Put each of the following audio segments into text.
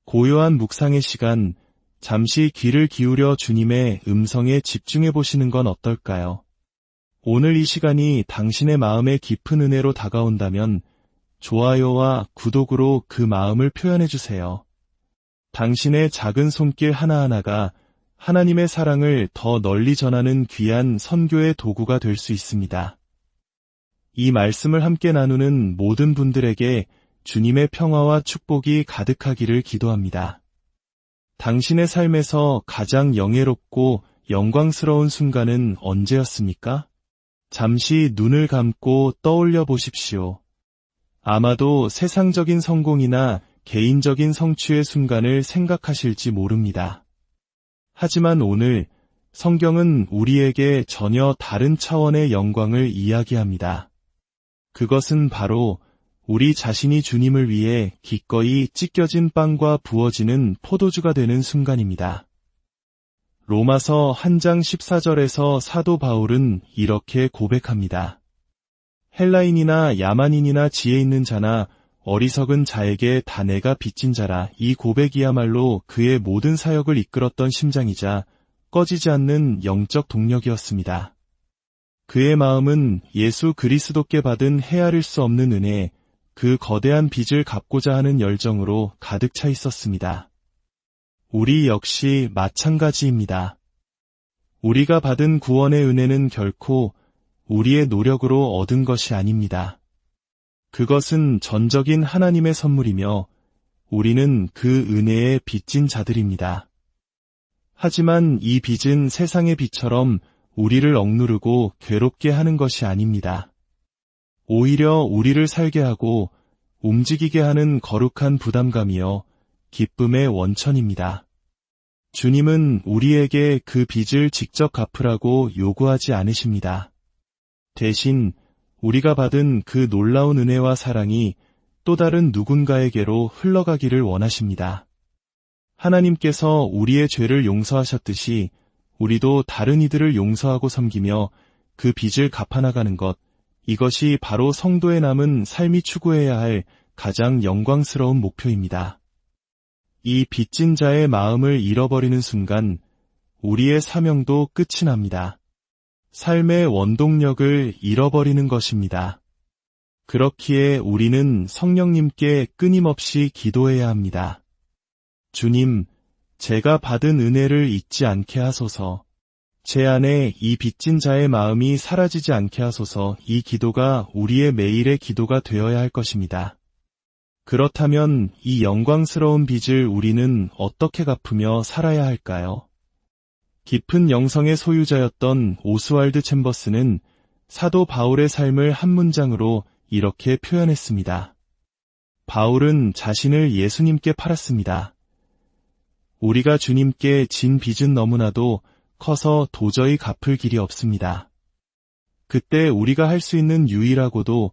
고요한 묵상의 시간, 잠시 귀를 기울여 주님의 음성에 집중해 보시는 건 어떨까요? 오늘 이 시간이 당신의 마음에 깊은 은혜로 다가온다면 좋아요와 구독으로 그 마음을 표현해 주세요. 당신의 작은 손길 하나하나가 하나님의 사랑을 더 널리 전하는 귀한 선교의 도구가 될 수 있습니다. 이 말씀을 함께 나누는 모든 분들에게 주님의 평화와 축복이 가득하기를 기도합니다. 당신의 삶에서 가장 영예롭고 영광스러운 순간은 언제였습니까? 잠시 눈을 감고 떠올려 보십시오. 아마도 세상적인 성공이나 개인적인 성취의 순간을 생각하실지 모릅니다. 하지만 오늘 성경은 우리에게 전혀 다른 차원의 영광을 이야기합니다. 그것은 바로 우리 자신이 주님을 위해 기꺼이 찢겨진 빵과 부어지는 포도주가 되는 순간입니다. 로마서 1장 14절에서 사도 바울은 이렇게 고백합니다. 헬라인이나 야만인이나 지혜 있는 자나 어리석은 자에게 다 내가 빚진 자라. 이 고백이야말로 그의 모든 사역을 이끌었던 심장이자 꺼지지 않는 영적 동력이었습니다. 그의 마음은 예수 그리스도께 받은 헤아릴 수 없는 은혜, 그 거대한 빚을 갚고자 하는 열정으로 가득 차 있었습니다. 우리 역시 마찬가지입니다. 우리가 받은 구원의 은혜는 결코 우리의 노력으로 얻은 것이 아닙니다. 그것은 전적인 하나님의 선물이며 우리는 그 은혜에 빚진 자들입니다. 하지만 이 빚은 세상의 빚처럼 우리를 억누르고 괴롭게 하는 것이 아닙니다. 오히려 우리를 살게 하고 움직이게 하는 거룩한 부담감이요 기쁨의 원천입니다. 주님은 우리에게 그 빚을 직접 갚으라고 요구하지 않으십니다. 대신 우리가 받은 그 놀라운 은혜와 사랑이 또 다른 누군가에게로 흘러가기를 원하십니다. 하나님께서 우리의 죄를 용서하셨듯이 우리도 다른 이들을 용서하고 섬기며 그 빚을 갚아나가는 것, 이것이 바로 성도의 남은 삶이 추구해야 할 가장 영광스러운 목표입니다. 이 빚진 자의 마음을 잃어버리는 순간 우리의 사명도 끝이 납니다. 삶의 원동력을 잃어버리는 것입니다. 그렇기에 우리는 성령님께 끊임없이 기도해야 합니다. 주님, 제가 받은 은혜를 잊지 않게 하소서. 제 안에 이 빚진 자의 마음이 사라지지 않게 하소서. 이 기도가 우리의 매일의 기도가 되어야 할 것입니다. 그렇다면 이 영광스러운 빚을 우리는 어떻게 갚으며 살아야 할까요? 깊은 영성의 소유자였던 오스왈드 챔버스는 사도 바울의 삶을 한 문장으로 이렇게 표현했습니다. 바울은 자신을 예수님께 팔았습니다. 우리가 주님께 진 빚은 너무나도 커서 도저히 갚을 길이 없습니다. 그때 우리가 할 수 있는 유일하고도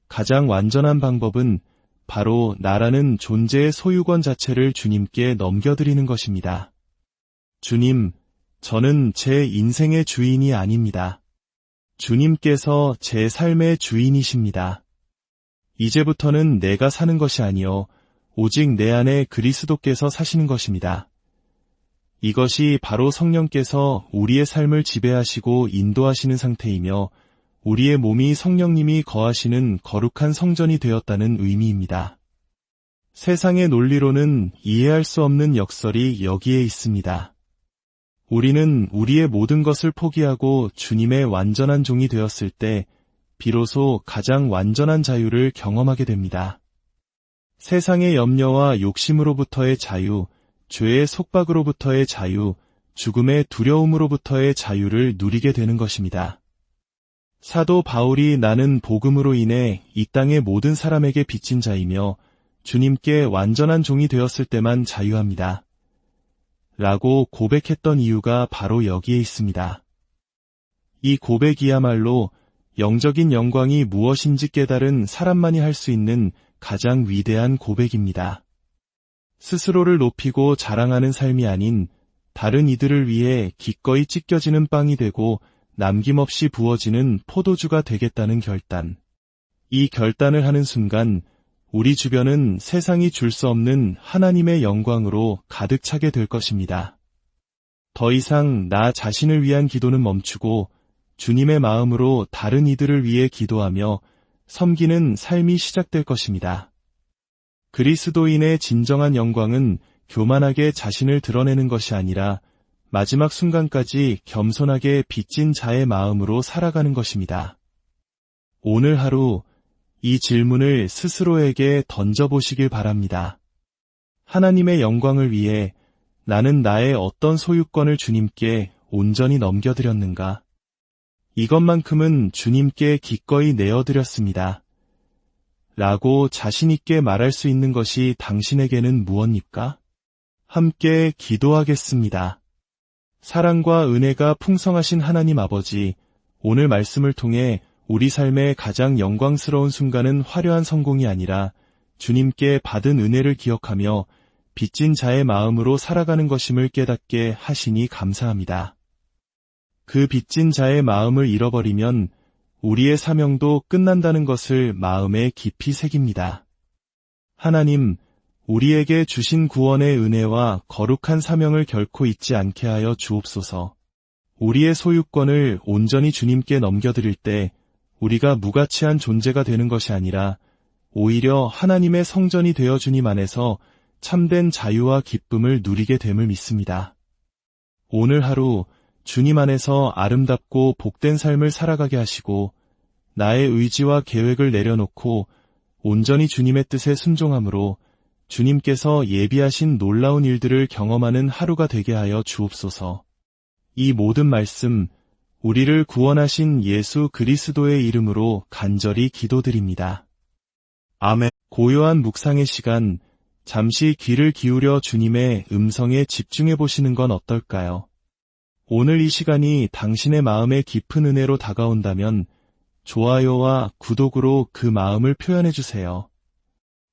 가장 완전한 방법은 바로 나라는 존재의 소유권 자체를 주님께 넘겨드리는 것입니다. 주님, 저는 제 인생의 주인이 아닙니다. 주님께서 제 삶의 주인이십니다. 이제부터는 내가 사는 것이 아니요 오직 내 안에 그리스도께서 사시는 것입니다. 이것이 바로 성령께서 우리의 삶을 지배하시고 인도하시는 상태이며 우리의 몸이 성령님이 거하시는 거룩한 성전이 되었다는 의미입니다. 세상의 논리로는 이해할 수 없는 역설이 여기에 있습니다. 우리는 우리의 모든 것을 포기하고 주님의 완전한 종이 되었을 때 비로소 가장 완전한 자유를 경험하게 됩니다. 세상의 염려와 욕심으로부터의 자유, 죄의 속박으로부터의 자유, 죽음의 두려움으로부터의 자유를 누리게 되는 것입니다. 사도 바울이 나는 복음으로 인해 이 땅의 모든 사람에게 빚진 자이며 주님께 완전한 종이 되었을 때만 자유합니다. 라고 고백했던 이유가 바로 여기에 있습니다. 이 고백이야말로 영적인 영광이 무엇인지 깨달은 사람만이 할 수 있는 가장 위대한 고백입니다. 스스로를 높이고 자랑하는 삶이 아닌 다른 이들을 위해 기꺼이 찢겨지는 빵이 되고 남김없이 부어지는 포도주가 되겠다는 결단. 이 결단을 하는 순간 우리 주변은 세상이 줄 수 없는 하나님의 영광으로 가득 차게 될 것입니다. 더 이상 나 자신을 위한 기도는 멈추고 주님의 마음으로 다른 이들을 위해 기도하며 섬기는 삶이 시작될 것입니다. 그리스도인의 진정한 영광은 교만하게 자신을 드러내는 것이 아니라 마지막 순간까지 겸손하게 빚진 자의 마음으로 살아가는 것입니다. 오늘 하루 이 질문을 스스로에게 던져보시길 바랍니다. 하나님의 영광을 위해 나는 나의 어떤 소유권을 주님께 온전히 넘겨드렸는가? 이것만큼은 주님께 기꺼이 내어드렸습니다. 라고 자신있게 말할 수 있는 것이 당신에게는 무엇입니까? 함께 기도하겠습니다. 사랑과 은혜가 풍성하신 하나님 아버지, 오늘 말씀을 통해 우리 삶의 가장 영광스러운 순간은 화려한 성공이 아니라 주님께 받은 은혜를 기억하며 빚진 자의 마음으로 살아가는 것임을 깨닫게 하시니 감사합니다. 그 빚진 자의 마음을 잃어버리면 우리의 사명도 끝난다는 것을 마음에 깊이 새깁니다. 하나님, 우리에게 주신 구원의 은혜와 거룩한 사명을 결코 잊지 않게 하여 주옵소서. 우리의 소유권을 온전히 주님께 넘겨드릴 때 우리가 무가치한 존재가 되는 것이 아니라 오히려 하나님의 성전이 되어 주님 안에서 참된 자유와 기쁨을 누리게 됨을 믿습니다. 오늘 하루 주님 안에서 아름답고 복된 삶을 살아가게 하시고 나의 의지와 계획을 내려놓고 온전히 주님의 뜻에 순종함으로 주님께서 예비하신 놀라운 일들을 경험하는 하루가 되게 하여 주옵소서. 이 모든 말씀, 우리를 구원하신 예수 그리스도의 이름으로 간절히 기도드립니다. 아멘. 고요한 묵상의 시간, 잠시 귀를 기울여 주님의 음성에 집중해 보시는 건 어떨까요? 오늘 이 시간이 당신의 마음에 깊은 은혜로 다가온다면 좋아요와 구독으로 그 마음을 표현해 주세요.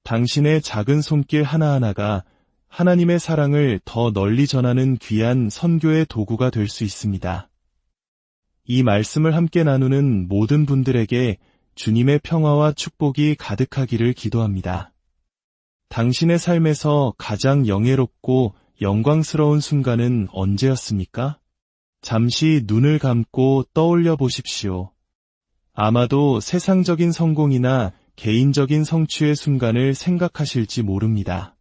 당신의 작은 손길 하나하나가 하나님의 사랑을 더 널리 전하는 귀한 선교의 도구가 될 수 있습니다. 이 말씀을 함께 나누는 모든 분들에게 주님의 평화와 축복이 가득하기를 기도합니다. 당신의 삶에서 가장 영예롭고 영광스러운 순간은 언제였습니까? 잠시 눈을 감고 떠올려 보십시오. 아마도 세상적인 성공이나 개인적인 성취의 순간을 생각하실지 모릅니다.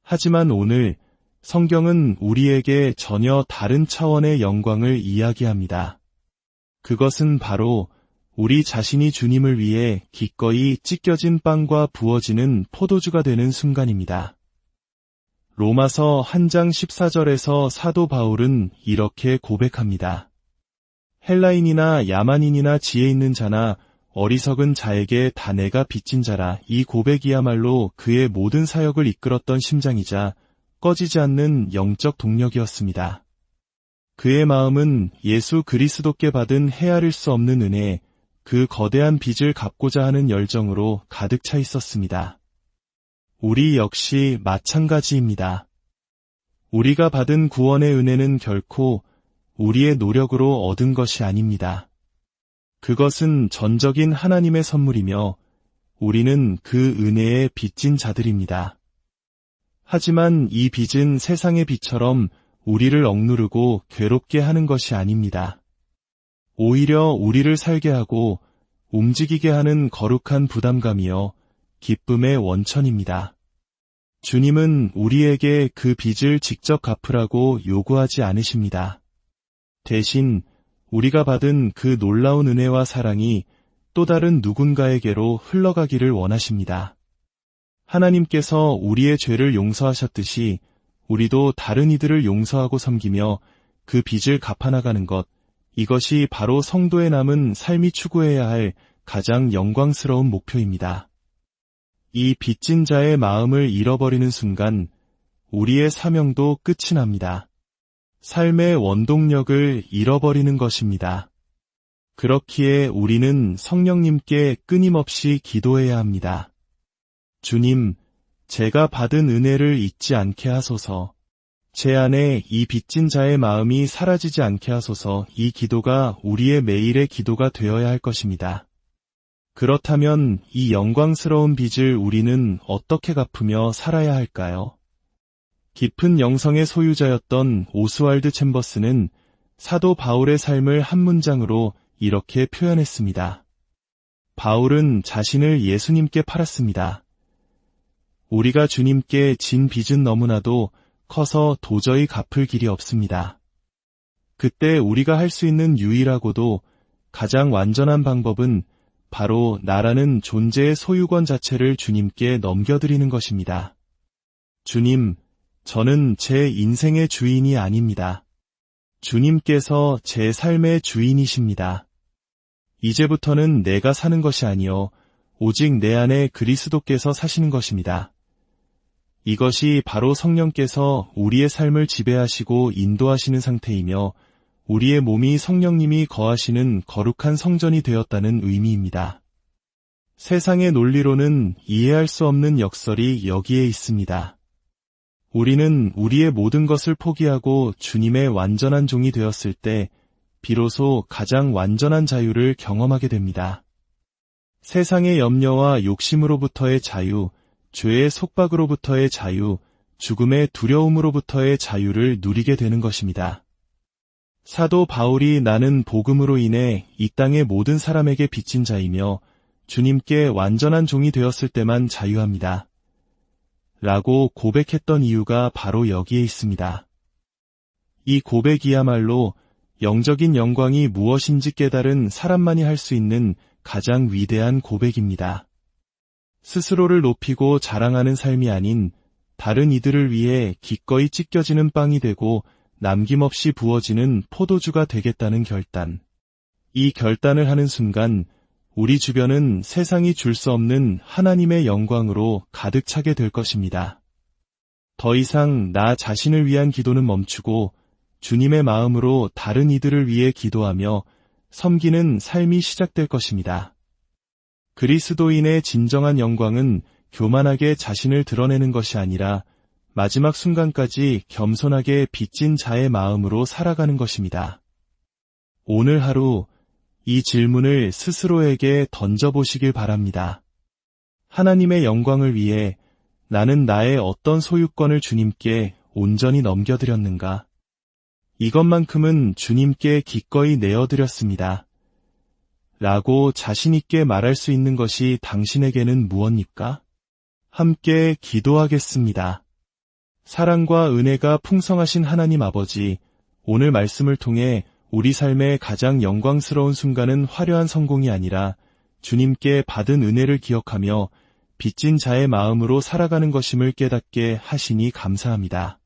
하지만 오늘 성경은 우리에게 전혀 다른 차원의 영광을 이야기합니다. 그것은 바로 우리 자신이 주님을 위해 기꺼이 찢겨진 빵과 부어지는 포도주가 되는 순간입니다. 로마서 1장 14절에서 사도 바울은 이렇게 고백합니다. 헬라인이나 야만인이나 지혜 있는 자나 어리석은 자에게 다 내가 빚진 자라. 이 고백이야말로 그의 모든 사역을 이끌었던 심장이자 꺼지지 않는 영적 동력이었습니다. 그의 마음은 예수 그리스도께 받은 헤아릴 수 없는 은혜, 그 거대한 빚을 갚고자 하는 열정으로 가득 차 있었습니다. 우리 역시 마찬가지입니다. 우리가 받은 구원의 은혜는 결코 우리의 노력으로 얻은 것이 아닙니다. 그것은 전적인 하나님의 선물이며 우리는 그 은혜에 빚진 자들입니다. 하지만 이 빚은 세상의 빚처럼 우리를 억누르고 괴롭게 하는 것이 아닙니다. 오히려 우리를 살게 하고 움직이게 하는 거룩한 부담감이요 기쁨의 원천입니다. 주님은 우리에게 그 빚을 직접 갚으라고 요구하지 않으십니다. 대신 우리가 받은 그 놀라운 은혜와 사랑이 또 다른 누군가에게로 흘러가기를 원하십니다. 하나님께서 우리의 죄를 용서하셨듯이 우리도 다른 이들을 용서하고 섬기며 그 빚을 갚아나가는 것, 이것이 바로 성도의 남은 삶이 추구해야 할 가장 영광스러운 목표입니다. 이 빚진 자의 마음을 잃어버리는 순간 우리의 사명도 끝이 납니다. 삶의 원동력을 잃어버리는 것입니다. 그렇기에 우리는 성령님께 끊임없이 기도해야 합니다. 주님, 제가 받은 은혜를 잊지 않게 하소서. 제 안에 이 빚진 자의 마음이 사라지지 않게 하소서. 이 기도가 우리의 매일의 기도가 되어야 할 것입니다. 그렇다면 이 영광스러운 빚을 우리는 어떻게 갚으며 살아야 할까요? 깊은 영성의 소유자였던 오스왈드 챔버스는 사도 바울의 삶을 한 문장으로 이렇게 표현했습니다. 바울은 자신을 예수님께 팔았습니다. 우리가 주님께 진 빚은 너무나도 커서 도저히 갚을 길이 없습니다. 그때 우리가 할 수 있는 유일하고도 가장 완전한 방법은 바로 나라는 존재의 소유권 자체를 주님께 넘겨드리는 것입니다. 주님, 저는 제 인생의 주인이 아닙니다. 주님께서 제 삶의 주인이십니다. 이제부터는 내가 사는 것이 아니요 오직 내 안에 그리스도께서 사시는 것입니다. 이것이 바로 성령께서 우리의 삶을 지배하시고 인도하시는 상태이며 우리의 몸이 성령님이 거하시는 거룩한 성전이 되었다는 의미입니다. 세상의 논리로는 이해할 수 없는 역설이 여기에 있습니다. 우리는 우리의 모든 것을 포기하고 주님의 완전한 종이 되었을 때 비로소 가장 완전한 자유를 경험하게 됩니다. 세상의 염려와 욕심으로부터의 자유, 죄의 속박으로부터의 자유, 죽음의 두려움으로부터의 자유를 누리게 되는 것입니다. 사도 바울이 나는 복음으로 인해 이 땅의 모든 사람에게 빚진 자이며 주님께 완전한 종이 되었을 때만 자유합니다. 라고 고백했던 이유가 바로 여기에 있습니다. 이 고백이야말로 영적인 영광이 무엇인지 깨달은 사람만이 할 수 있는 가장 위대한 고백입니다. 스스로를 높이고 자랑하는 삶이 아닌 다른 이들을 위해 기꺼이 찢겨지는 빵이 되고 남김없이 부어지는 포도주가 되겠다는 결단. 이 결단을 하는 순간 우리 주변은 세상이 줄 수 없는 하나님의 영광으로 가득 차게 될 것입니다. 더 이상 나 자신을 위한 기도는 멈추고 주님의 마음으로 다른 이들을 위해 기도하며 섬기는 삶이 시작될 것입니다. 그리스도인의 진정한 영광은 교만하게 자신을 드러내는 것이 아니라 마지막 순간까지 겸손하게 빚진 자의 마음으로 살아가는 것입니다. 오늘 하루 이 질문을 스스로에게 던져보시길 바랍니다. 하나님의 영광을 위해 나는 나의 어떤 소유권을 주님께 온전히 넘겨드렸는가? 이것만큼은 주님께 기꺼이 내어드렸습니다. 라고 자신있게 말할 수 있는 것이 당신에게는 무엇입니까? 함께 기도하겠습니다. 사랑과 은혜가 풍성하신 하나님 아버지, 오늘 말씀을 통해 우리 삶의 가장 영광스러운 순간은 화려한 성공이 아니라 주님께 받은 은혜를 기억하며 빚진 자의 마음으로 살아가는 것임을 깨닫게 하시니 감사합니다.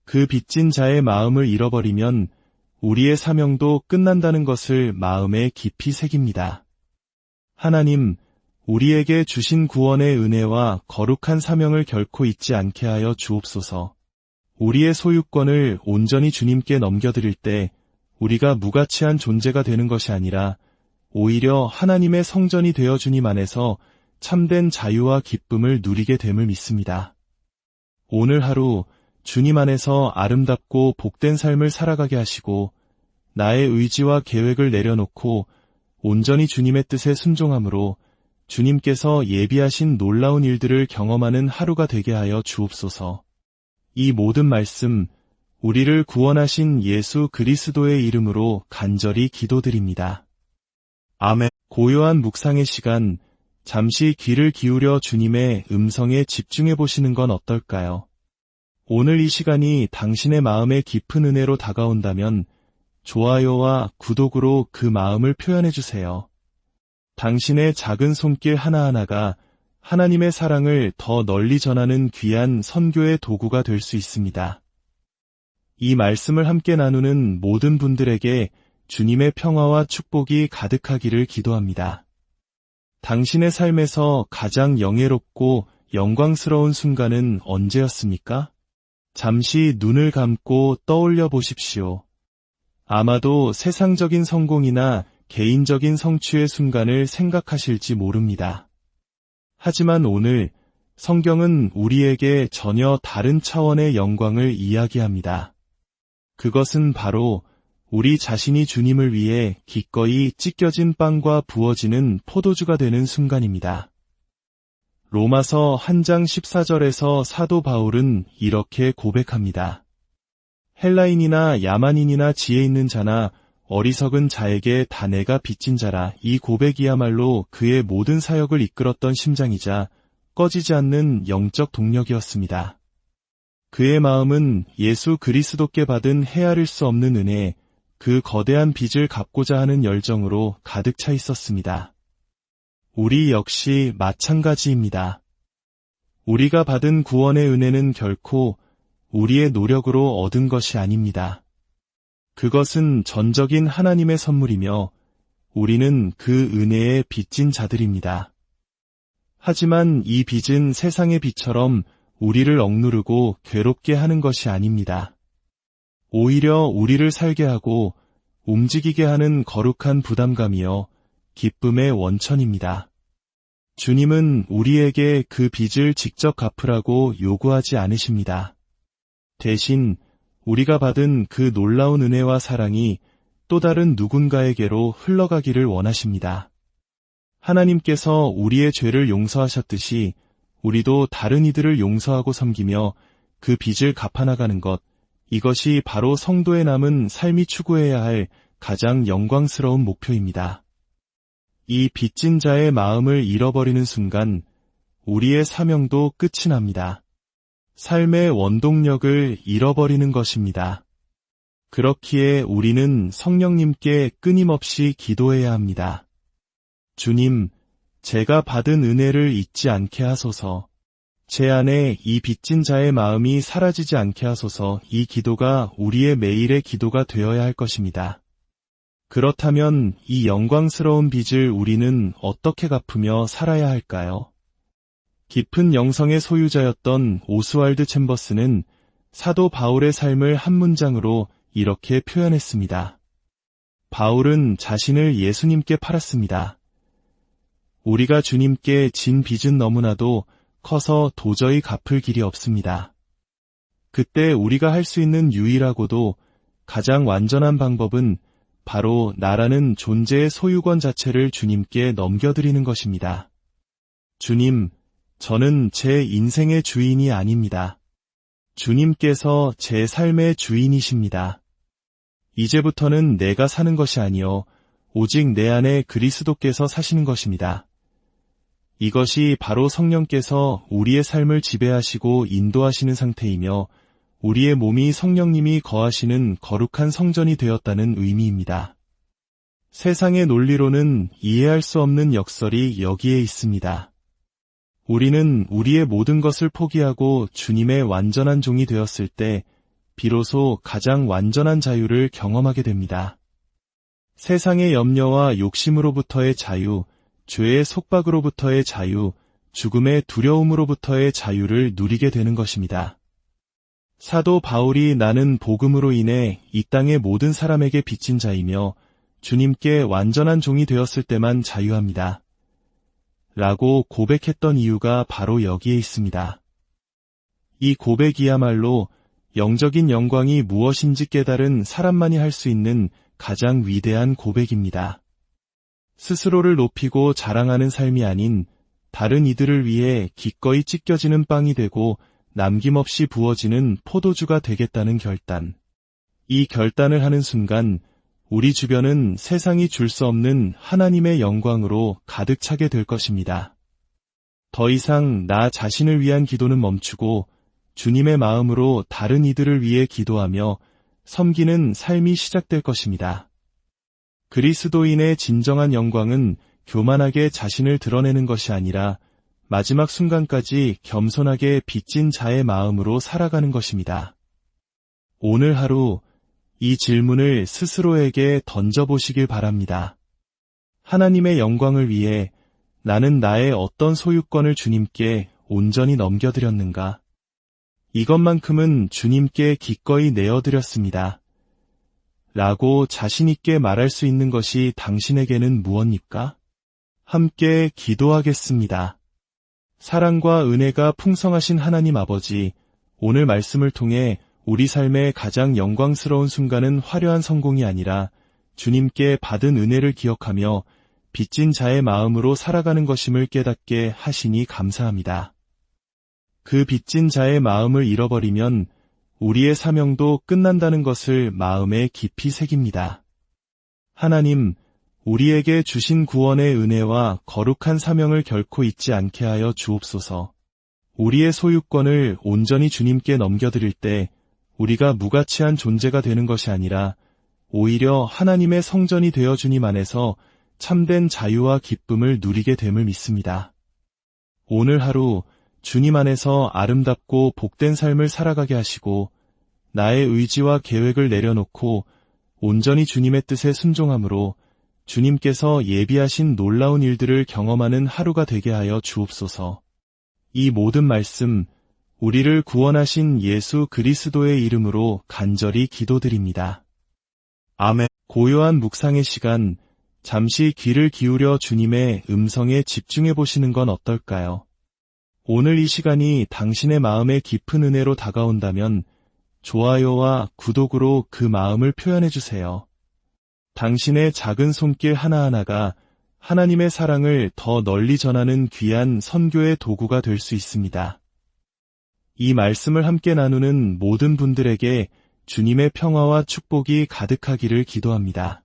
그 빚진 자의 마음을 잃어버리면 우리의 사명도 끝난다는 것을 마음에 깊이 새깁니다. 하나님, 우리에게 주신 구원의 은혜와 거룩한 사명을 결코 잊지 않게 하여 주옵소서. 우리의 소유권을 온전히 주님께 넘겨드릴 때 우리가 무가치한 존재가 되는 것이 아니라 오히려 하나님의 성전이 되어 주님 안에서 참된 자유와 기쁨을 누리게 됨을 믿습니다. 오늘 하루 주님 안에서 아름답고 복된 삶을 살아가게 하시고 나의 의지와 계획을 내려놓고 온전히 주님의 뜻에 순종함으로 주님께서 예비하신 놀라운 일들을 경험하는 하루가 되게 하여 주옵소서. 이 모든 말씀 우리를 구원하신 예수 그리스도의 이름으로 간절히 기도드립니다. 아멘. 고요한 묵상의 시간, 잠시 귀를 기울여 주님의 음성에 집중해 보시는 건 어떨까요? 오늘 이 시간이 당신의 마음에 깊은 은혜로 다가온다면 좋아요와 구독으로 그 마음을 표현해 주세요. 당신의 작은 손길 하나하나가 하나님의 사랑을 더 널리 전하는 귀한 선교의 도구가 될 수 있습니다. 이 말씀을 함께 나누는 모든 분들에게 주님의 평화와 축복이 가득하기를 기도합니다. 당신의 삶에서 가장 영예롭고 영광스러운 순간은 언제였습니까? 잠시 눈을 감고 떠올려 보십시오. 아마도 세상적인 성공이나 개인적인 성취의 순간을 생각하실지 모릅니다. 하지만 오늘 성경은 우리에게 전혀 다른 차원의 영광을 이야기합니다. 그것은 바로 우리 자신이 주님을 위해 기꺼이 찢겨진 빵과 부어지는 포도주가 되는 순간입니다. 로마서 1장 14절에서 사도 바울은 이렇게 고백합니다. 헬라인이나 야만인이나 지혜 있는 자나 어리석은 자에게 다 내가 빚진 자라. 이 고백이야말로 그의 모든 사역을 이끌었던 심장이자 꺼지지 않는 영적 동력이었습니다. 그의 마음은 예수 그리스도께 받은 헤아릴 수 없는 은혜, 그 거대한 빚을 갚고자 하는 열정으로 가득 차 있었습니다. 우리 역시 마찬가지입니다. 우리가 받은 구원의 은혜는 결코 우리의 노력으로 얻은 것이 아닙니다. 그것은 전적인 하나님의 선물이며 우리는 그 은혜에 빚진 자들입니다. 하지만 이 빚은 세상의 빚처럼 우리를 억누르고 괴롭게 하는 것이 아닙니다. 오히려 우리를 살게 하고 움직이게 하는 거룩한 부담감이요 기쁨의 원천입니다. 주님은 우리에게 그 빚을 직접 갚으라고 요구하지 않으십니다. 대신 우리가 받은 그 놀라운 은혜와 사랑이 또 다른 누군가에게로 흘러가기를 원하십니다. 하나님께서 우리의 죄를 용서하셨듯이 우리도 다른 이들을 용서하고 섬기며 그 빚을 갚아나가는 것, 이것이 바로 성도의 남은 삶이 추구해야 할 가장 영광스러운 목표입니다. 이 빚진 자의 마음을 잃어버리는 순간 우리의 사명도 끝이 납니다. 삶의 원동력을 잃어버리는 것입니다. 그렇기에 우리는 성령님께 끊임없이 기도해야 합니다. 주님, 제가 받은 은혜를 잊지 않게 하소서. 제 안에 이 빚진 자의 마음이 사라지지 않게 하소서. 이 기도가 우리의 매일의 기도가 되어야 할 것입니다. 그렇다면 이 영광스러운 빚을 우리는 어떻게 갚으며 살아야 할까요? 깊은 영성의 소유자였던 오스왈드 챔버스는 사도 바울의 삶을 한 문장으로 이렇게 표현했습니다. 바울은 자신을 예수님께 팔았습니다. 우리가 주님께 진 빚은 너무나도 커서 도저히 갚을 길이 없습니다. 그때 우리가 할 수 있는 유일하고도 가장 완전한 방법은 바로 나라는 존재의 소유권 자체를 주님께 넘겨드리는 것입니다. 주님, 저는 제 인생의 주인이 아닙니다. 주님께서 제 삶의 주인이십니다. 이제부터는 내가 사는 것이 아니요 오직 내 안에 그리스도께서 사시는 것입니다. 이것이 바로 성령께서 우리의 삶을 지배하시고 인도하시는 상태이며 우리의 몸이 성령님이 거하시는 거룩한 성전이 되었다는 의미입니다. 세상의 논리로는 이해할 수 없는 역설이 여기에 있습니다. 우리는 우리의 모든 것을 포기하고 주님의 완전한 종이 되었을 때 비로소 가장 완전한 자유를 경험하게 됩니다. 세상의 염려와 욕심으로부터의 자유, 죄의 속박으로부터의 자유, 죽음의 두려움으로부터의 자유를 누리게 되는 것입니다. 사도 바울이 나는 복음으로 인해 이 땅의 모든 사람에게 빚진 자이며 주님께 완전한 종이 되었을 때만 자유합니다. 라고 고백했던 이유가 바로 여기에 있습니다. 이 고백이야말로 영적인 영광이 무엇인지 깨달은 사람만이 할 수 있는 가장 위대한 고백입니다. 스스로를 높이고 자랑하는 삶이 아닌 다른 이들을 위해 기꺼이 찢겨지는 빵이 되고 남김없이 부어지는 포도주가 되겠다는 결단. 이 결단을 하는 순간 우리 주변은 세상이 줄 수 없는 하나님의 영광으로 가득 차게 될 것입니다. 더 이상 나 자신을 위한 기도는 멈추고 주님의 마음으로 다른 이들을 위해 기도하며 섬기는 삶이 시작될 것입니다. 그리스도인의 진정한 영광은 교만하게 자신을 드러내는 것이 아니라 마지막 순간까지 겸손하게 빚진 자의 마음으로 살아가는 것입니다. 오늘 하루 이 질문을 스스로에게 던져보시길 바랍니다. 하나님의 영광을 위해 나는 나의 어떤 소유권을 주님께 온전히 넘겨드렸는가? 이것만큼은 주님께 기꺼이 내어드렸습니다. 라고 자신있게 말할 수 있는 것이 당신에게는 무엇입니까? 함께 기도하겠습니다. 사랑과 은혜가 풍성하신 하나님 아버지, 오늘 말씀을 통해 우리 삶의 가장 영광스러운 순간은 화려한 성공이 아니라 주님께 받은 은혜를 기억하며 빚진 자의 마음으로 살아가는 것임을 깨닫게 하시니 감사합니다. 그 빚진 자의 마음을 잃어버리면 우리의 사명도 끝난다는 것을 마음에 깊이 새깁니다. 하나님, 우리에게 주신 구원의 은혜와 거룩한 사명을 결코 잊지 않게 하여 주옵소서. 우리의 소유권을 온전히 주님께 넘겨드릴 때 우리가 무가치한 존재가 되는 것이 아니라 오히려 하나님의 성전이 되어 주님 안에서 참된 자유와 기쁨을 누리게 됨을 믿습니다. 오늘 하루 주님 안에서 아름답고 복된 삶을 살아가게 하시고 나의 의지와 계획을 내려놓고 온전히 주님의 뜻에 순종함으로 주님께서 예비하신 놀라운 일들을 경험하는 하루가 되게 하여 주옵소서. 이 모든 말씀, 우리를 구원하신 예수 그리스도의 이름으로 간절히 기도드립니다. 아멘. 고요한 묵상의 시간, 잠시 귀를 기울여 주님의 음성에 집중해 보시는 건 어떨까요? 오늘 이 시간이 당신의 마음에 깊은 은혜로 다가온다면 좋아요와 구독으로 그 마음을 표현해 주세요. 당신의 작은 손길 하나하나가 하나님의 사랑을 더 널리 전하는 귀한 선교의 도구가 될 수 있습니다. 이 말씀을 함께 나누는 모든 분들에게 주님의 평화와 축복이 가득하기를 기도합니다.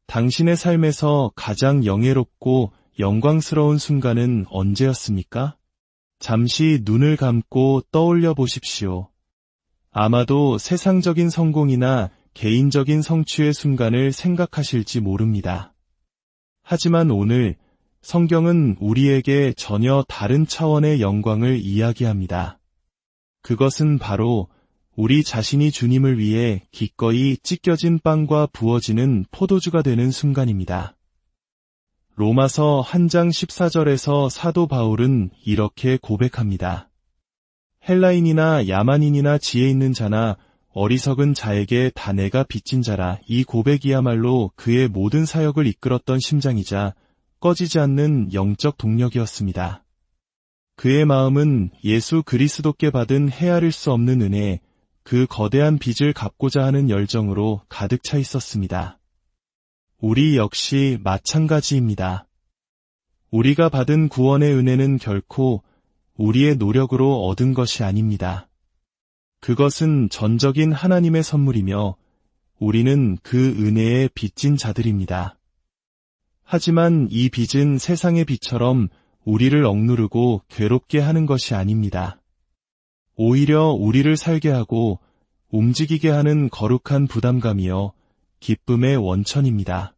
당신의 삶에서 가장 영예롭고 영광스러운 순간은 언제였습니까? 잠시 눈을 감고 떠올려 보십시오. 아마도 세상적인 성공이나 개인적인 성취의 순간을 생각하실지 모릅니다. 하지만 오늘 성경은 우리에게 전혀 다른 차원의 영광을 이야기합니다. 그것은 바로 우리 자신이 주님을 위해 기꺼이 찢겨진 빵과 부어지는 포도주가 되는 순간입니다. 로마서 한 장 14절에서 사도 바울은 이렇게 고백합니다. 헬라인이나 야만인이나 지혜 있는 자나 어리석은 자에게 다 내가 빚진 자라. 이 고백이야말로 그의 모든 사역을 이끌었던 심장이자 꺼지지 않는 영적 동력이었습니다. 그의 마음은 예수 그리스도께 받은 헤아릴 수 없는 은혜, 그 거대한 빚을 갚고자 하는 열정으로 가득 차 있었습니다. 우리 역시 마찬가지입니다. 우리가 받은 구원의 은혜는 결코 우리의 노력으로 얻은 것이 아닙니다. 그것은 전적인 하나님의 선물이며 우리는 그 은혜에 빚진 자들입니다. 하지만 이 빚은 세상의 빚처럼 우리를 억누르고 괴롭게 하는 것이 아닙니다. 오히려 우리를 살게 하고 움직이게 하는 거룩한 부담감이요 기쁨의 원천입니다.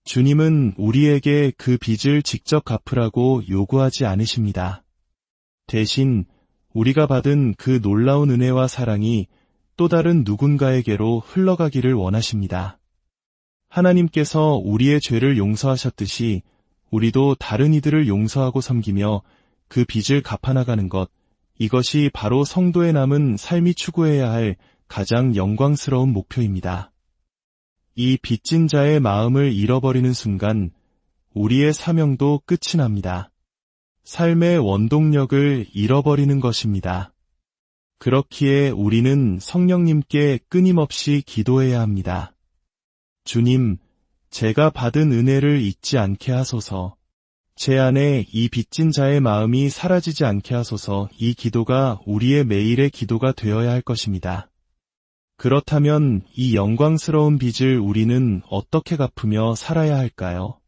주님은 우리에게 그 빚을 직접 갚으라고 요구하지 않으십니다. 대신 우리가 받은 그 놀라운 은혜와 사랑이 또 다른 누군가에게로 흘러가기를 원하십니다. 하나님께서 우리의 죄를 용서하셨듯이 우리도 다른 이들을 용서하고 섬기며 그 빚을 갚아나가는 것, 이것이 바로 성도의 남은 삶이 추구해야 할 가장 영광스러운 목표입니다. 이 빚진 자의 마음을 잃어버리는 순간 우리의 사명도 끝이 납니다. 삶의 원동력을 잃어버리는 것입니다. 그렇기에 우리는 성령님께 끊임없이 기도해야 합니다. 주님, 제가 받은 은혜를 잊지 않게 하소서. 제 안에 이 빚진 자의 마음이 사라지지 않게 하소서. 이 기도가 우리의 매일의 기도가 되어야 할 것입니다. 그렇다면 이 영광스러운 빚을 우리는 어떻게 갚으며 살아야 할까요?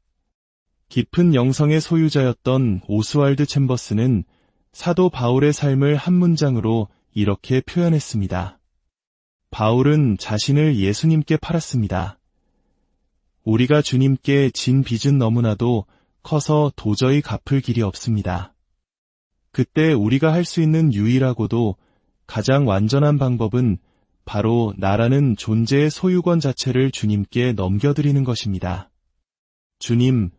깊은 영성의 소유자였던 오스왈드 챔버스는 사도 바울의 삶을 한 문장으로 이렇게 표현했습니다. 바울은 자신을 예수님께 팔았습니다. 우리가 주님께 진 빚은 너무나도 커서 도저히 갚을 길이 없습니다. 그때 우리가 할 수 있는 유일하고도 가장 완전한 방법은 바로 나라는 존재의 소유권 자체를 주님께 넘겨드리는 것입니다. 주님,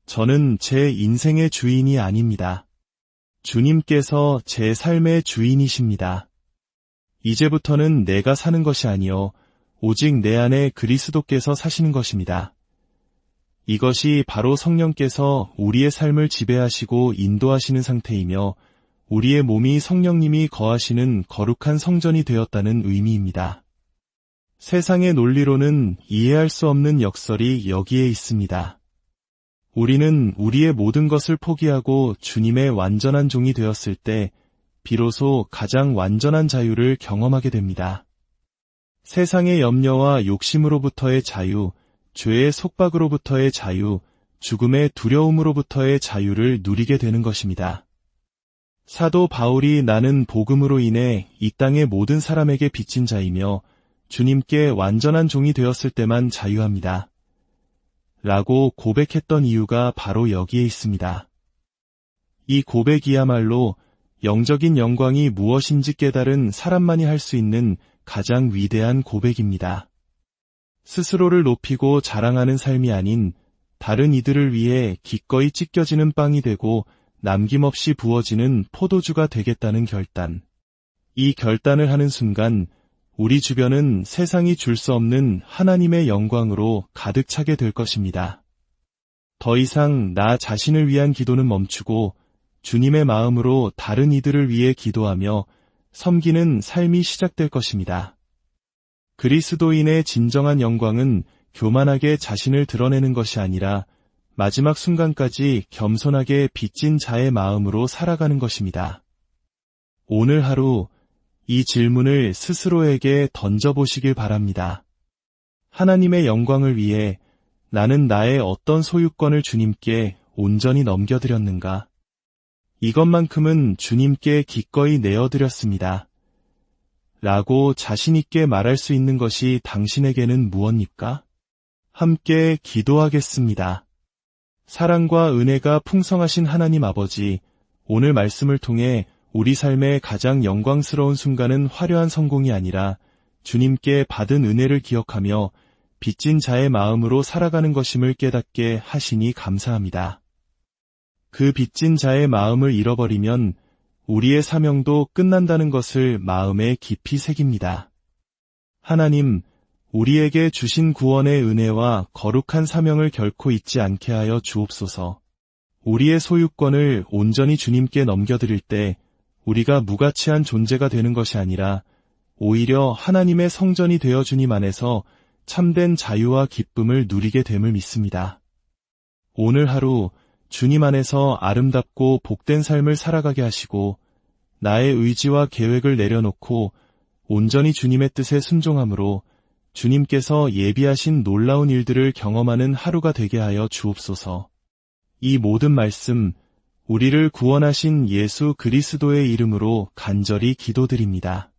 저는 제 인생의 주인이 아닙니다. 주님께서 제 삶의 주인이십니다. 이제부터는 내가 사는 것이 아니요 오직 내 안에 그리스도께서 사시는 것입니다. 이것이 바로 성령께서 우리의 삶을 지배하시고 인도하시는 상태이며 우리의 몸이 성령님이 거하시는 거룩한 성전이 되었다는 의미입니다. 세상의 논리로는 이해할 수 없는 역설이 여기에 있습니다. 우리는 우리의 모든 것을 포기하고 주님의 완전한 종이 되었을 때 비로소 가장 완전한 자유를 경험하게 됩니다. 세상의 염려와 욕심으로부터의 자유, 죄의 속박으로부터의 자유, 죽음의 두려움으로부터의 자유를 누리게 되는 것입니다. 사도 바울이 나는 복음으로 인해 이 땅의 모든 사람에게 빚진 자이며 주님께 완전한 종이 되었을 때만 자유합니다. 라고 고백했던 이유가 바로 여기에 있습니다. 이 고백이야말로 영적인 영광이 무엇인지 깨달은 사람만이 할 수 있는 가장 위대한 고백입니다. 스스로를 높이고 자랑하는 삶이 아닌 다른 이들을 위해 기꺼이 찢겨지는 빵이 되고 남김없이 부어지는 포도주가 되겠다는 결단. 이 결단을 하는 순간 우리 주변은 세상이 줄 수 없는 하나님의 영광으로 가득 차게 될 것입니다. 더 이상 나 자신을 위한 기도는 멈추고 주님의 마음으로 다른 이들을 위해 기도하며 섬기는 삶이 시작될 것입니다. 그리스도인의 진정한 영광은 교만하게 자신을 드러내는 것이 아니라 마지막 순간까지 겸손하게 빚진 자의 마음으로 살아가는 것입니다. 오늘 하루 이 질문을 스스로에게 던져보시길 바랍니다. 하나님의 영광을 위해 나는 나의 어떤 소유권을 주님께 온전히 넘겨드렸는가? 이것만큼은 주님께 기꺼이 내어드렸습니다. 라고 자신있게 말할 수 있는 것이 당신에게는 무엇입니까? 함께 기도하겠습니다. 사랑과 은혜가 풍성하신 하나님 아버지, 오늘 말씀을 통해 우리 삶의 가장 영광스러운 순간은 화려한 성공이 아니라 주님께 받은 은혜를 기억하며 빚진 자의 마음으로 살아가는 것임을 깨닫게 하시니 감사합니다. 그 빚진 자의 마음을 잃어버리면 우리의 사명도 끝난다는 것을 마음에 깊이 새깁니다. 하나님, 우리에게 주신 구원의 은혜와 거룩한 사명을 결코 잊지 않게 하여 주옵소서. 우리의 소유권을 온전히 주님께 넘겨드릴 때 우리가 무가치한 존재가 되는 것이 아니라 오히려 하나님의 성전이 되어 주님 안에서 참된 자유와 기쁨을 누리게 됨을 믿습니다. 오늘 하루 주님 안에서 아름답고 복된 삶을 살아가게 하시고 나의 의지와 계획을 내려놓고 온전히 주님의 뜻에 순종함으로 주님께서 예비하신 놀라운 일들을 경험하는 하루가 되게 하여 주옵소서. 이 모든 말씀 우리를 구원하신 예수 그리스도의 이름으로 간절히 기도드립니다.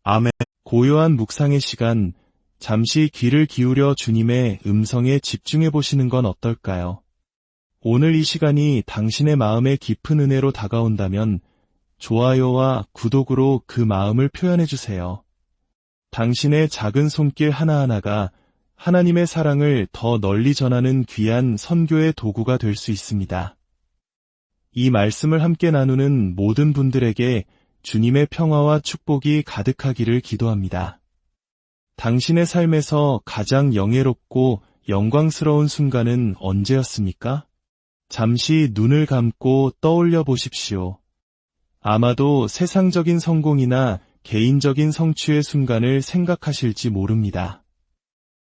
아멘. 고요한 묵상의 시간, 잠시 귀를 기울여 주님의 음성에 집중해 보시는 건 어떨까요? 오늘 이 시간이 당신의 마음에 깊은 은혜로 다가온다면 좋아요와 구독으로 그 마음을 표현해 주세요. 당신의 작은 손길 하나하나가 하나님의 사랑을 더 널리 전하는 귀한 선교의 도구가 될 수 있습니다. 이 말씀을 함께 나누는 모든 분들에게 주님의 평화와 축복이 가득하기를 기도합니다. 당신의 삶에서 가장 영예롭고 영광스러운 순간은 언제였습니까? 잠시 눈을 감고 떠올려 보십시오. 아마도 세상적인 성공이나 개인적인 성취의 순간을 생각하실지 모릅니다.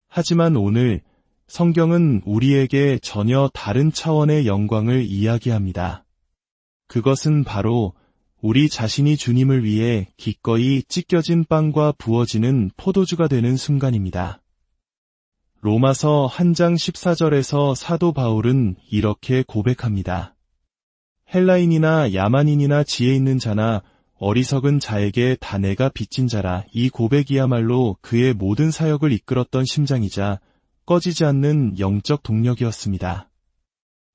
하지만 오늘 성경은 우리에게 전혀 다른 차원의 영광을 이야기합니다. 그것은 바로 우리 자신이 주님을 위해 기꺼이 찢겨진 빵과 부어지는 포도주가 되는 순간입니다. 로마서 한 장 14절에서 사도 바울은 이렇게 고백합니다. 헬라인이나 야만인이나 지혜 있는 자나 어리석은 자에게 다 내가 빚진 자라. 이 고백이야말로 그의 모든 사역을 이끌었던 심장이자 꺼지지 않는 영적 동력이었습니다.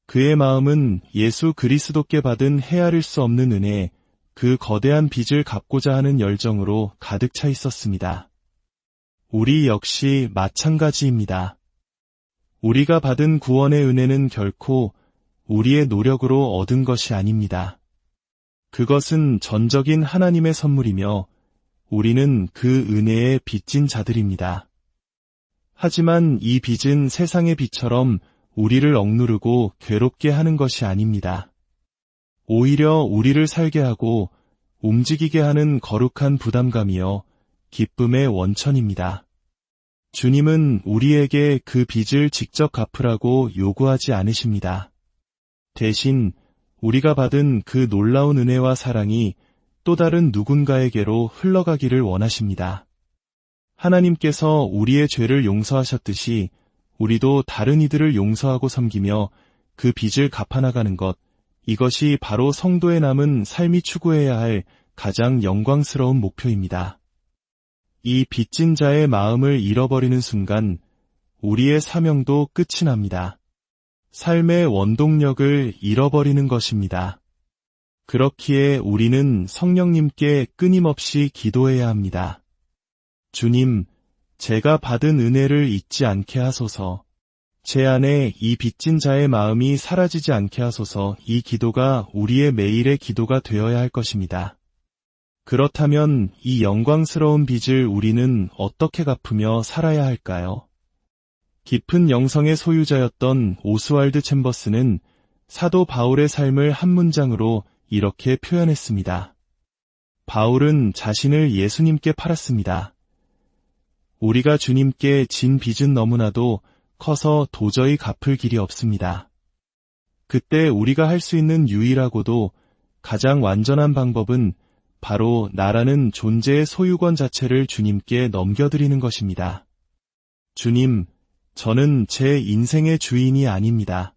그의 마음은 예수 그리스도께 받은 헤아릴 수 없는 은혜, 그 거대한 빚을 갚고자 하는 열정으로 가득 차 있었습니다. 우리 역시 마찬가지입니다. 우리가 받은 구원의 은혜는 결코 우리의 노력으로 얻은 것이 아닙니다. 그것은 전적인 하나님의 선물이며 우리는 그 은혜에 빚진 자들입니다. 하지만 이 빚은 세상의 빚처럼 우리를 억누르고 괴롭게 하는 것이 아닙니다. 오히려 우리를 살게 하고 움직이게 하는 거룩한 부담감이요, 기쁨의 원천입니다. 주님은 우리에게 그 빚을 직접 갚으라고 요구하지 않으십니다. 대신 우리가 받은 그 놀라운 은혜와 사랑이 또 다른 누군가에게로 흘러가기를 원하십니다. 하나님께서 우리의 죄를 용서하셨듯이 우리도 다른 이들을 용서하고 섬기며 그 빚을 갚아나가는 것, 이것이 바로 성도의 남은 삶이 추구해야 할 가장 영광스러운 목표입니다. 이 빚진 자의 마음을 잃어버리는 순간 우리의 사명도 끝이 납니다. 삶의 원동력을 잃어버리는 것입니다. 그렇기에 우리는 성령님께 끊임없이 기도해야 합니다. 주님, 제가 받은 은혜를 잊지 않게 하소서. 제 안에 이 빚진 자의 마음이 사라지지 않게 하소서. 이 기도가 우리의 매일의 기도가 되어야 할 것입니다. 그렇다면 이 영광스러운 빚을 우리는 어떻게 갚으며 살아야 할까요? 깊은 영성의 소유자였던 오스왈드 챔버스는 사도 바울의 삶을 한 문장으로 이렇게 표현했습니다. 바울은 자신을 예수님께 팔았습니다. 우리가 주님께 진 빚은 너무나도 커서 도저히 갚을 길이 없습니다. 그때 우리가 할 수 있는 유일하고도 가장 완전한 방법은 바로 나라는 존재의 소유권 자체를 주님께 넘겨드리는 것입니다. 주님, 저는 제 인생의 주인이 아닙니다.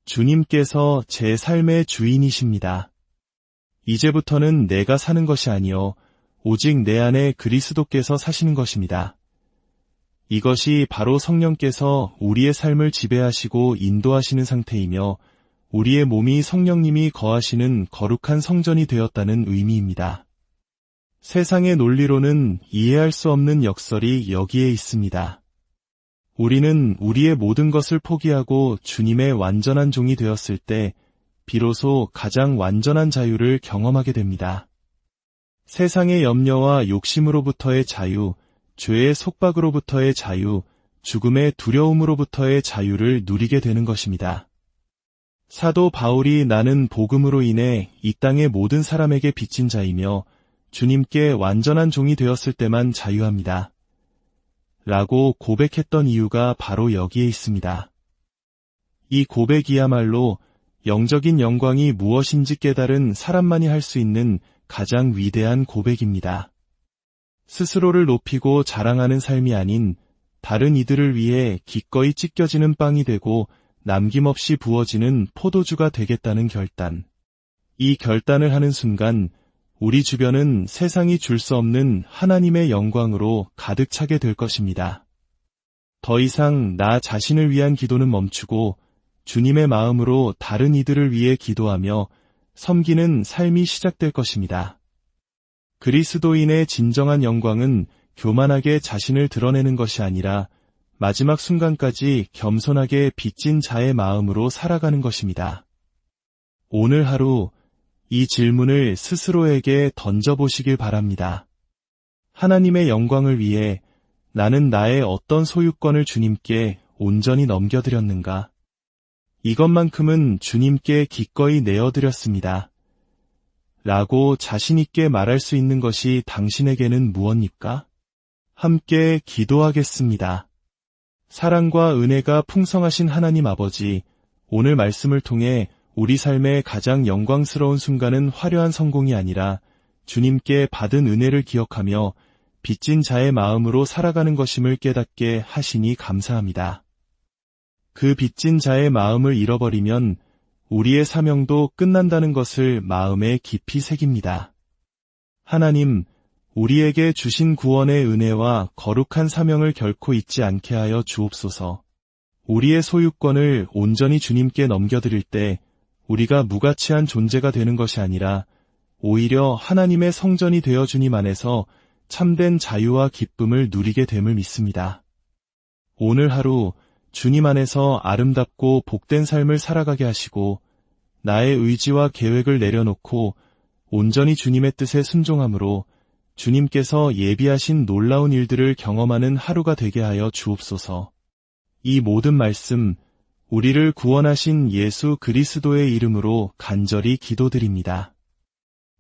주님께서 제 삶의 주인이십니다. 이제부터는 내가 사는 것이 아니요 오직 내 안에 그리스도께서 사시는 것입니다. 이것이 바로 성령께서 우리의 삶을 지배하시고 인도하시는 상태이며 우리의 몸이 성령님이 거하시는 거룩한 성전이 되었다는 의미입니다. 세상의 논리로는 이해할 수 없는 역설이 여기에 있습니다. 우리는 우리의 모든 것을 포기하고 주님의 완전한 종이 되었을 때 비로소 가장 완전한 자유를 경험하게 됩니다. 세상의 염려와 욕심으로부터의 자유, 죄의 속박으로부터의 자유, 죽음의 두려움으로부터의 자유를 누리게 되는 것입니다. 사도 바울이 나는 복음으로 인해 이 땅의 모든 사람에게 빚진 자이며 주님께 완전한 종이 되었을 때만 자유합니다. 라고 고백했던 이유가 바로 여기에 있습니다. 이 고백이야말로 영적인 영광이 무엇인지 깨달은 사람만이 할 수 있는 가장 위대한 고백입니다. 스스로를 높이고 자랑하는 삶이 아닌 다른 이들을 위해 기꺼이 찢겨지는 빵이 되고 남김없이 부어지는 포도주가 되겠다는 결단. 이 결단을 하는 순간 우리 주변은 세상이 줄 수 없는 하나님의 영광으로 가득 차게 될 것입니다. 더 이상 나 자신을 위한 기도는 멈추고 주님의 마음으로 다른 이들을 위해 기도하며 섬기는 삶이 시작될 것입니다. 그리스도인의 진정한 영광은 교만하게 자신을 드러내는 것이 아니라 마지막 순간까지 겸손하게 빚진 자의 마음으로 살아가는 것입니다. 오늘 하루 이 질문을 스스로에게 던져보시길 바랍니다. 하나님의 영광을 위해 나는 나의 어떤 소유권을 주님께 온전히 넘겨드렸는가? 이것만큼은 주님께 기꺼이 내어드렸습니다. 라고 자신있게 말할 수 있는 것이 당신에게는 무엇입니까? 함께 기도하겠습니다. 사랑과 은혜가 풍성하신 하나님 아버지, 오늘 말씀을 통해 우리 삶의 가장 영광스러운 순간은 화려한 성공이 아니라 주님께 받은 은혜를 기억하며 빚진 자의 마음으로 살아가는 것임을 깨닫게 하시니 감사합니다. 그 빚진 자의 마음을 잃어버리면 우리의 사명도 끝난다는 것을 마음에 깊이 새깁니다. 하나님, 우리에게 주신 구원의 은혜와 거룩한 사명을 결코 잊지 않게 하여 주옵소서. 우리의 소유권을 온전히 주님께 넘겨드릴 때 우리가 무가치한 존재가 되는 것이 아니라 오히려 하나님의 성전이 되어 주님 안에서 참된 자유와 기쁨을 누리게 됨을 믿습니다. 오늘 하루 주님 안에서 아름답고 복된 삶을 살아가게 하시고 나의 의지와 계획을 내려놓고 온전히 주님의 뜻에 순종함으로 주님께서 예비하신 놀라운 일들을 경험하는 하루가 되게 하여 주옵소서. 이 모든 말씀 우리를 구원하신 예수 그리스도의 이름으로 간절히 기도드립니다.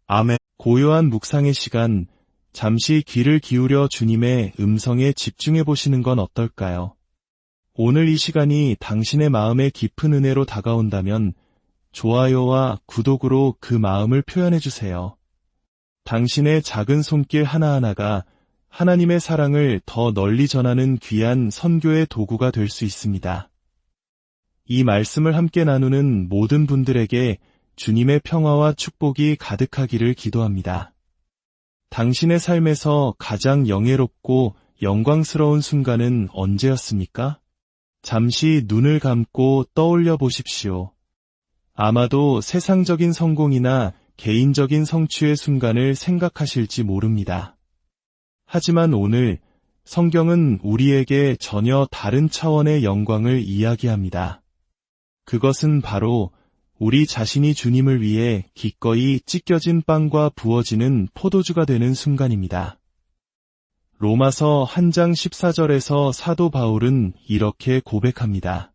아멘. 고요한 묵상의 시간, 잠시 귀를 기울여 주님의 음성에 집중해 보시는 건 어떨까요? 오늘 이 시간이 당신의 마음에 깊은 은혜로 다가온다면 좋아요와 구독으로 그 마음을 표현해 주세요. 당신의 작은 손길 하나하나가 하나님의 사랑을 더 널리 전하는 귀한 선교의 도구가 될 수 있습니다. 이 말씀을 함께 나누는 모든 분들에게 주님의 평화와 축복이 가득하기를 기도합니다. 당신의 삶에서 가장 영예롭고 영광스러운 순간은 언제였습니까? 잠시 눈을 감고 떠올려 보십시오. 아마도 세상적인 성공이나 개인적인 성취의 순간을 생각하실지 모릅니다. 하지만 오늘 성경은 우리에게 전혀 다른 차원의 영광을 이야기합니다. 그것은 바로 우리 자신이 주님을 위해 기꺼이 찢겨진 빵과 부어지는 포도주가 되는 순간입니다. 로마서 1장 14절에서 사도 바울은 이렇게 고백합니다.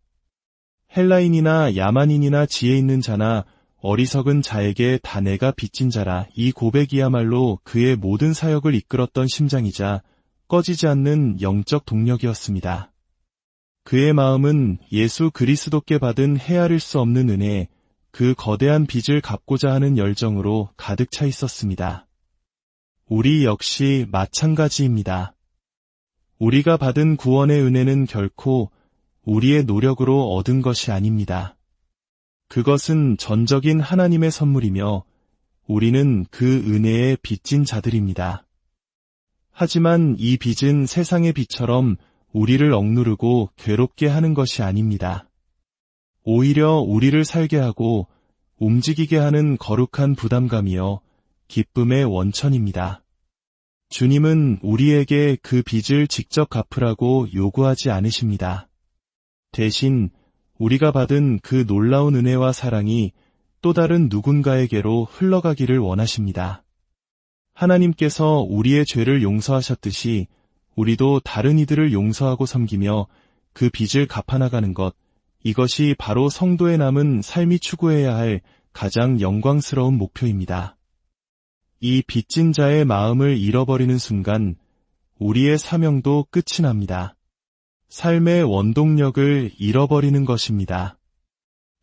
헬라인이나 야만인이나 지혜 있는 자나 어리석은 자에게 다 내가 빚진 자라. 이 고백이야말로 그의 모든 사역을 이끌었던 심장이자 꺼지지 않는 영적 동력이었습니다. 그의 마음은 예수 그리스도께 받은 헤아릴 수 없는 은혜, 그 거대한 빚을 갚고자 하는 열정으로 가득 차 있었습니다. 우리 역시 마찬가지입니다. 우리가 받은 구원의 은혜는 결코 우리의 노력으로 얻은 것이 아닙니다. 그것은 전적인 하나님의 선물이며 우리는 그 은혜에 빚진 자들입니다. 하지만 이 빚은 세상의 빚처럼 우리를 억누르고 괴롭게 하는 것이 아닙니다. 오히려 우리를 살게 하고 움직이게 하는 거룩한 부담감이요 기쁨의 원천입니다. 주님은 우리에게 그 빚을 직접 갚으라고 요구하지 않으십니다. 대신 우리가 받은 그 놀라운 은혜와 사랑이 또 다른 누군가에게로 흘러가기를 원하십니다. 하나님께서 우리의 죄를 용서하셨듯이 우리도 다른 이들을 용서하고 섬기며 그 빚을 갚아나가는 것, 이것이 바로 성도의 남은 삶이 추구해야 할 가장 영광스러운 목표입니다. 이 빚진 자의 마음을 잃어버리는 순간 우리의 사명도 끝이 납니다. 삶의 원동력을 잃어버리는 것입니다.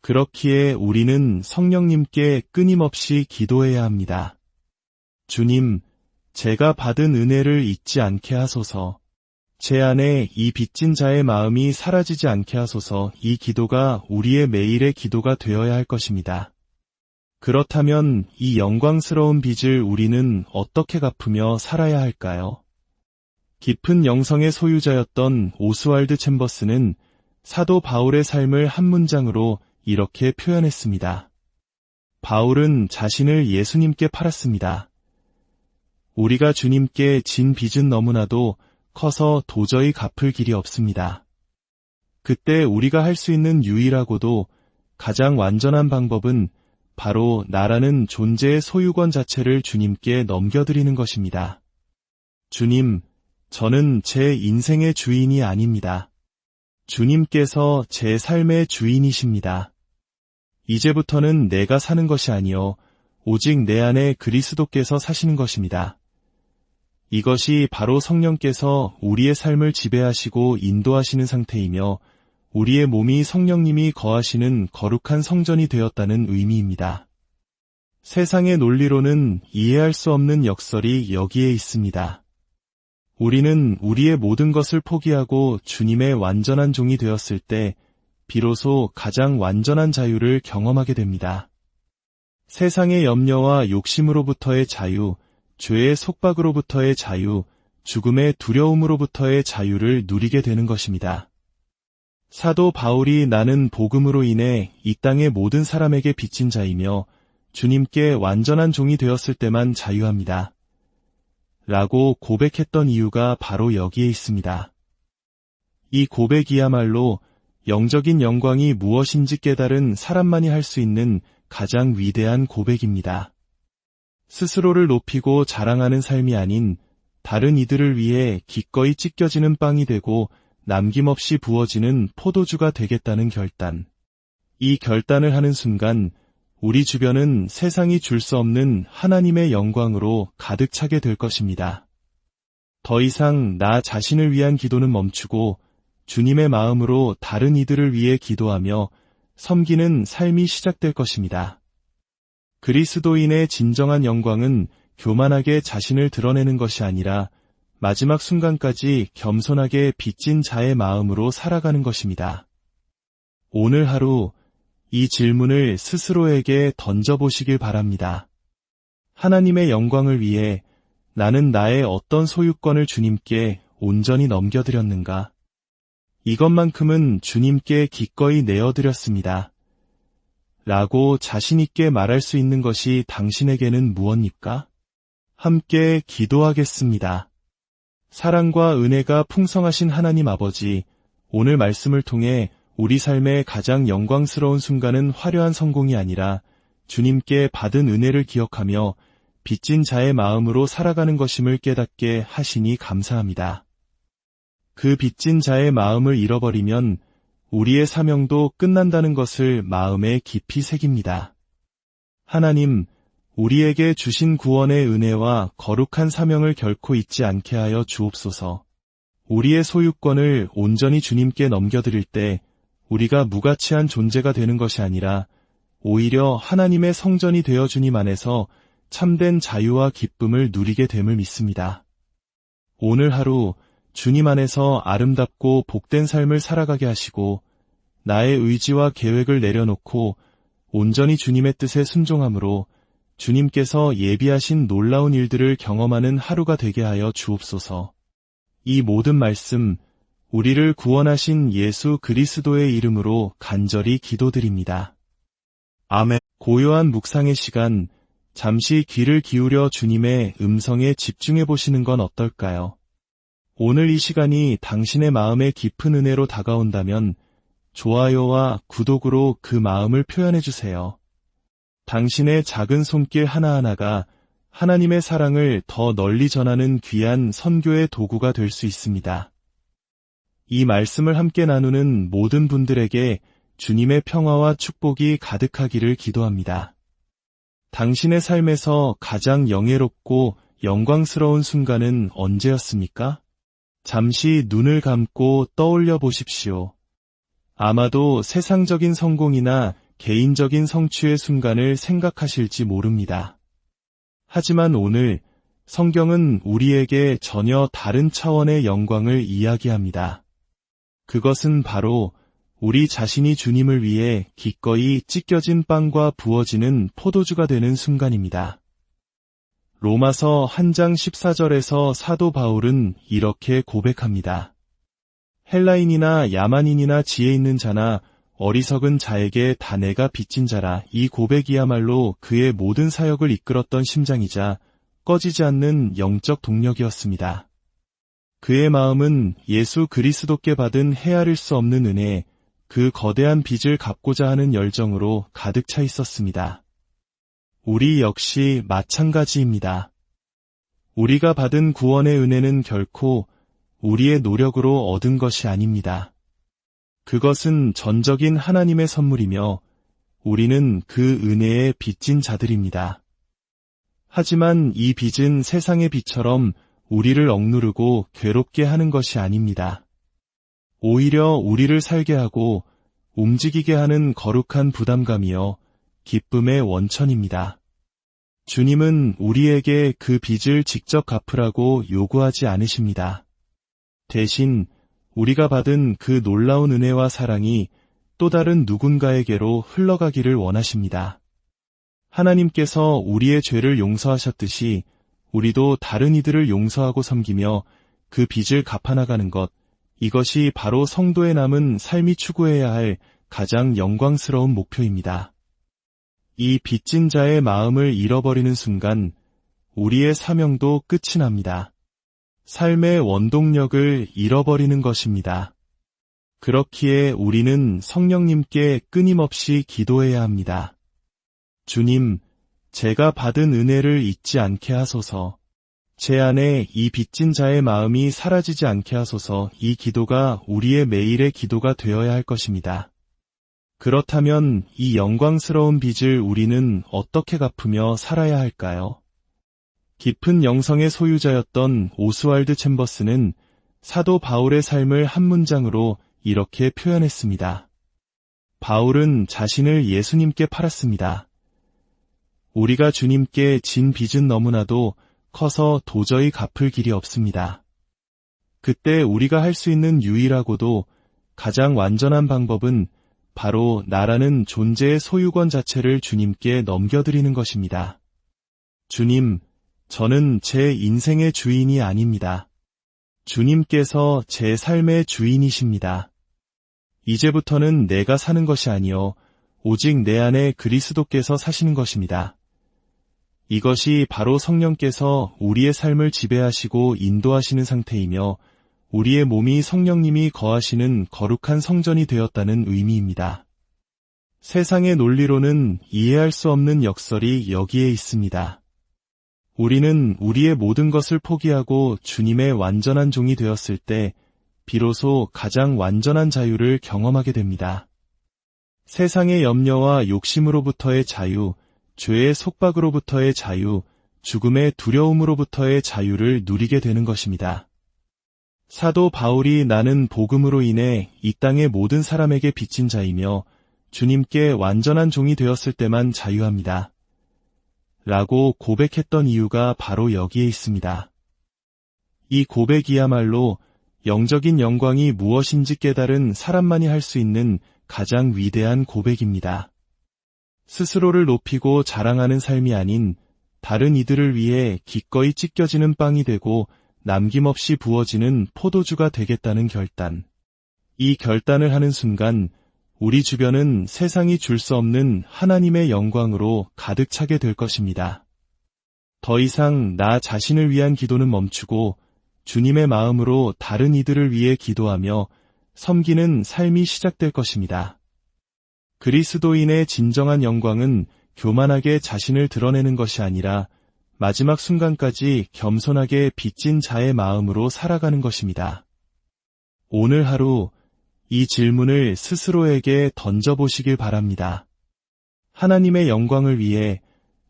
그렇기에 우리는 성령님께 끊임없이 기도해야 합니다. 주님, 제가 받은 은혜를 잊지 않게 하소서. 제 안에 이 빚진 자의 마음이 사라지지 않게 하소서. 이 기도가 우리의 매일의 기도가 되어야 할 것입니다. 그렇다면 이 영광스러운 빚을 우리는 어떻게 갚으며 살아야 할까요? 깊은 영성의 소유자였던 오스왈드 챔버스는 사도 바울의 삶을 한 문장으로 이렇게 표현했습니다. 바울은 자신을 예수님께 팔았습니다. 우리가 주님께 진 빚은 너무나도 커서 도저히 갚을 길이 없습니다. 그때 우리가 할 수 있는 유일하고도 가장 완전한 방법은 바로 나라는 존재의 소유권 자체를 주님께 넘겨드리는 것입니다. 주님, 저는 제 인생의 주인이 아닙니다. 주님께서 제 삶의 주인이십니다. 이제부터는 내가 사는 것이 아니요 오직 내 안에 그리스도께서 사시는 것입니다. 이것이 바로 성령께서 우리의 삶을 지배하시고 인도하시는 상태이며 우리의 몸이 성령님이 거하시는 거룩한 성전이 되었다는 의미입니다. 세상의 논리로는 이해할 수 없는 역설이 여기에 있습니다. 우리는 우리의 모든 것을 포기하고 주님의 완전한 종이 되었을 때 비로소 가장 완전한 자유를 경험하게 됩니다. 세상의 염려와 욕심으로부터의 자유, 죄의 속박으로부터의 자유, 죽음의 두려움으로부터의 자유를 누리게 되는 것입니다. 사도 바울이 나는 복음으로 인해 이 땅의 모든 사람에게 빚진 자이며 주님께 완전한 종이 되었을 때만 자유합니다. 라고 고백했던 이유가 바로 여기에 있습니다. 이 고백이야말로 영적인 영광이 무엇인지 깨달은 사람만이 할 수 있는 가장 위대한 고백입니다. 스스로를 높이고 자랑하는 삶이 아닌 다른 이들을 위해 기꺼이 찢겨지는 빵이 되고 남김없이 부어지는 포도주가 되겠다는 결단. 이 결단을 하는 순간 우리 주변은 세상이 줄 수 없는 하나님의 영광으로 가득 차게 될 것입니다. 더 이상 나 자신을 위한 기도는 멈추고 주님의 마음으로 다른 이들을 위해 기도하며 섬기는 삶이 시작될 것입니다. 그리스도인의 진정한 영광은 교만하게 자신을 드러내는 것이 아니라 마지막 순간까지 겸손하게 빚진 자의 마음으로 살아가는 것입니다. 오늘 하루 이 질문을 스스로에게 던져보시길 바랍니다. 하나님의 영광을 위해 나는 나의 어떤 소유권을 주님께 온전히 넘겨드렸는가? 이것만큼은 주님께 기꺼이 내어드렸습니다. 라고 자신있게 말할 수 있는 것이 당신에게는 무엇입니까? 함께 기도하겠습니다. 사랑과 은혜가 풍성하신 하나님 아버지, 오늘 말씀을 통해 우리 삶의 가장 영광스러운 순간은 화려한 성공이 아니라 주님께 받은 은혜를 기억하며 빚진 자의 마음으로 살아가는 것임을 깨닫게 하시니 감사합니다. 그 빚진 자의 마음을 잃어버리면 우리의 사명도 끝난다는 것을 마음에 깊이 새깁니다. 하나님, 우리에게 주신 구원의 은혜와 거룩한 사명을 결코 잊지 않게 하여 주옵소서. 우리의 소유권을 온전히 주님께 넘겨드릴 때 우리가 무가치한 존재가 되는 것이 아니라 오히려 하나님의 성전이 되어 주님 안에서 참된 자유와 기쁨을 누리게 됨을 믿습니다. 오늘 하루 주님 안에서 아름답고 복된 삶을 살아가게 하시고 나의 의지와 계획을 내려놓고 온전히 주님의 뜻에 순종함으로 주님께서 예비하신 놀라운 일들을 경험하는 하루가 되게 하여 주옵소서. 이 모든 말씀 우리를 구원하신 예수 그리스도의 이름으로 간절히 기도드립니다. 아멘. 고요한 묵상의 시간, 잠시 귀를 기울여 주님의 음성에 집중해 보시는 건 어떨까요? 오늘 이 시간이 당신의 마음에 깊은 은혜로 다가온다면 좋아요와 구독으로 그 마음을 표현해 주세요. 당신의 작은 손길 하나하나가 하나님의 사랑을 더 널리 전하는 귀한 선교의 도구가 될 수 있습니다. 이 말씀을 함께 나누는 모든 분들에게 주님의 평화와 축복이 가득하기를 기도합니다. 당신의 삶에서 가장 영예롭고 영광스러운 순간은 언제였습니까? 잠시 눈을 감고 떠올려 보십시오. 아마도 세상적인 성공이나 개인적인 성취의 순간을 생각하실지 모릅니다. 하지만 오늘 성경은 우리에게 전혀 다른 차원의 영광을 이야기합니다. 그것은 바로 우리 자신이 주님을 위해 기꺼이 찢겨진 빵과 부어지는 포도주가 되는 순간입니다. 로마서 1장 14절에서 사도 바울은 이렇게 고백합니다. 헬라인이나 야만인이나 지혜 있는 자나 어리석은 자에게 다 내가 빚진 자라. 이 고백이야말로 그의 모든 사역을 이끌었던 심장이자 꺼지지 않는 영적 동력이었습니다. 그의 마음은 예수 그리스도께 받은 헤아릴 수 없는 은혜, 그 거대한 빚을 갚고자 하는 열정으로 가득 차 있었습니다. 우리 역시 마찬가지입니다. 우리가 받은 구원의 은혜는 결코 우리의 노력으로 얻은 것이 아닙니다. 그것은 전적인 하나님의 선물이며 우리는 그 은혜에 빚진 자들입니다. 하지만 이 빚은 세상의 빚처럼 우리를 억누르고 괴롭게 하는 것이 아닙니다. 오히려 우리를 살게 하고 움직이게 하는 거룩한 부담감이요 기쁨의 원천입니다. 주님은 우리에게 그 빚을 직접 갚으라고 요구하지 않으십니다. 대신 우리가 받은 그 놀라운 은혜와 사랑이 또 다른 누군가에게로 흘러가기를 원하십니다. 하나님께서 우리의 죄를 용서하셨듯이 우리도 다른 이들을 용서하고 섬기며 그 빚을 갚아나가는 것, 이것이 바로 성도의 남은 삶이 추구해야 할 가장 영광스러운 목표입니다. 이 빚진 자의 마음을 잃어버리는 순간 우리의 사명도 끝이 납니다. 삶의 원동력을 잃어버리는 것입니다. 그렇기에 우리는 성령님께 끊임없이 기도해야 합니다. 주님, 제가 받은 은혜를 잊지 않게 하소서. 제 안에 이 빚진 자의 마음이 사라지지 않게 하소서. 이 기도가 우리의 매일의 기도가 되어야 할 것입니다. 그렇다면 이 영광스러운 빚을 우리는 어떻게 갚으며 살아야 할까요? 깊은 영성의 소유자였던 오스왈드 챔버스는 사도 바울의 삶을 한 문장으로 이렇게 표현했습니다. 바울은 자신을 예수님께 팔았습니다. 우리가 주님께 진 빚은 너무나도 커서 도저히 갚을 길이 없습니다. 그때 우리가 할 수 있는 유일하고도 가장 완전한 방법은 바로 나라는 존재의 소유권 자체를 주님께 넘겨드리는 것입니다. 주님, 저는 제 인생의 주인이 아닙니다. 주님께서 제 삶의 주인이십니다. 이제부터는 내가 사는 것이 아니요 오직 내 안에 그리스도께서 사시는 것입니다. 이것이 바로 성령께서 우리의 삶을 지배하시고 인도하시는 상태이며 우리의 몸이 성령님이 거하시는 거룩한 성전이 되었다는 의미입니다. 세상의 논리로는 이해할 수 없는 역설이 여기에 있습니다. 우리는 우리의 모든 것을 포기하고 주님의 완전한 종이 되었을 때 비로소 가장 완전한 자유를 경험하게 됩니다. 세상의 염려와 욕심으로부터의 자유, 죄의 속박으로부터의 자유, 죽음의 두려움으로부터의 자유를 누리게 되는 것입니다. 사도 바울이 나는 복음으로 인해 이 땅의 모든 사람에게 빚진 자이며 주님께 완전한 종이 되었을 때만 자유합니다. 라고 고백했던 이유가 바로 여기에 있습니다. 이 고백이야말로 영적인 영광이 무엇인지 깨달은 사람만이 할 수 있는 가장 위대한 고백입니다. 스스로를 높이고 자랑하는 삶이 아닌 다른 이들을 위해 기꺼이 찢겨지는 빵이 되고 남김없이 부어지는 포도주가 되겠다는 결단. 이 결단을 하는 순간 우리 주변은 세상이 줄 수 없는 하나님의 영광으로 가득 차게 될 것입니다. 더 이상 나 자신을 위한 기도는 멈추고 주님의 마음으로 다른 이들을 위해 기도하며 섬기는 삶이 시작될 것입니다. 그리스도인의 진정한 영광은 교만하게 자신을 드러내는 것이 아니라 마지막 순간까지 겸손하게 빚진 자의 마음으로 살아가는 것입니다. 오늘 하루 이 질문을 스스로에게 던져보시길 바랍니다. 하나님의 영광을 위해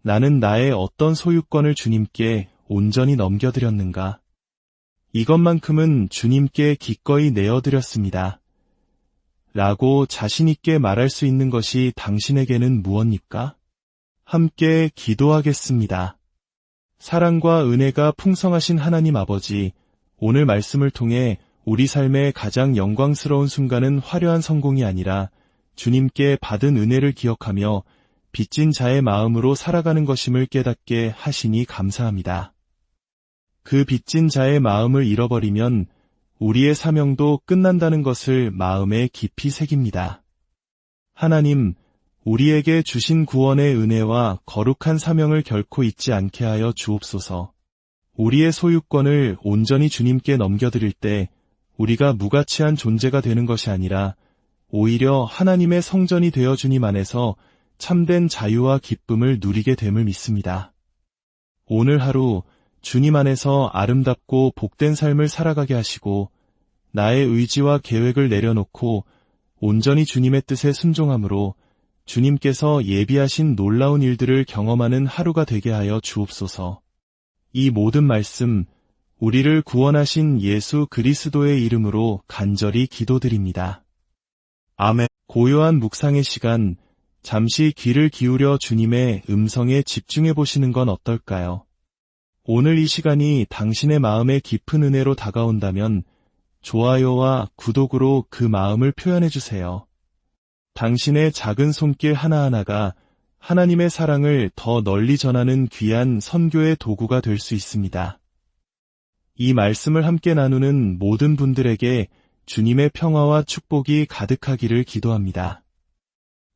나는 나의 어떤 소유권을 주님께 온전히 넘겨드렸는가? 이것만큼은 주님께 기꺼이 내어드렸습니다. 라고 자신있게 말할 수 있는 것이 당신에게는 무엇입니까? 함께 기도하겠습니다. 사랑과 은혜가 풍성하신 하나님 아버지, 오늘 말씀을 통해 우리 삶의 가장 영광스러운 순간은 화려한 성공이 아니라 주님께 받은 은혜를 기억하며 빚진 자의 마음으로 살아가는 것임을 깨닫게 하시니 감사합니다. 그 빚진 자의 마음을 잃어버리면 우리의 사명도 끝난다는 것을 마음에 깊이 새깁니다. 하나님, 우리에게 주신 구원의 은혜와 거룩한 사명을 결코 잊지 않게 하여 주옵소서. 우리의 소유권을 온전히 주님께 넘겨드릴 때 우리가 무가치한 존재가 되는 것이 아니라 오히려 하나님의 성전이 되어 주님 안에서 참된 자유와 기쁨을 누리게 됨을 믿습니다. 오늘 하루 주님 안에서 아름답고 복된 삶을 살아가게 하시고 나의 의지와 계획을 내려놓고 온전히 주님의 뜻에 순종함으로 주님께서 예비하신 놀라운 일들을 경험하는 하루가 되게 하여 주옵소서. 이 모든 말씀 우리를 구원하신 예수 그리스도의 이름으로 간절히 기도드립니다. 아멘. 고요한 묵상의 시간, 잠시 귀를 기울여 주님의 음성에 집중해 보시는 건 어떨까요? 오늘 이 시간이 당신의 마음에 깊은 은혜로 다가온다면 좋아요와 구독으로 그 마음을 표현해 주세요. 당신의 작은 손길 하나하나가 하나님의 사랑을 더 널리 전하는 귀한 선교의 도구가 될 수 있습니다. 이 말씀을 함께 나누는 모든 분들에게 주님의 평화와 축복이 가득하기를 기도합니다.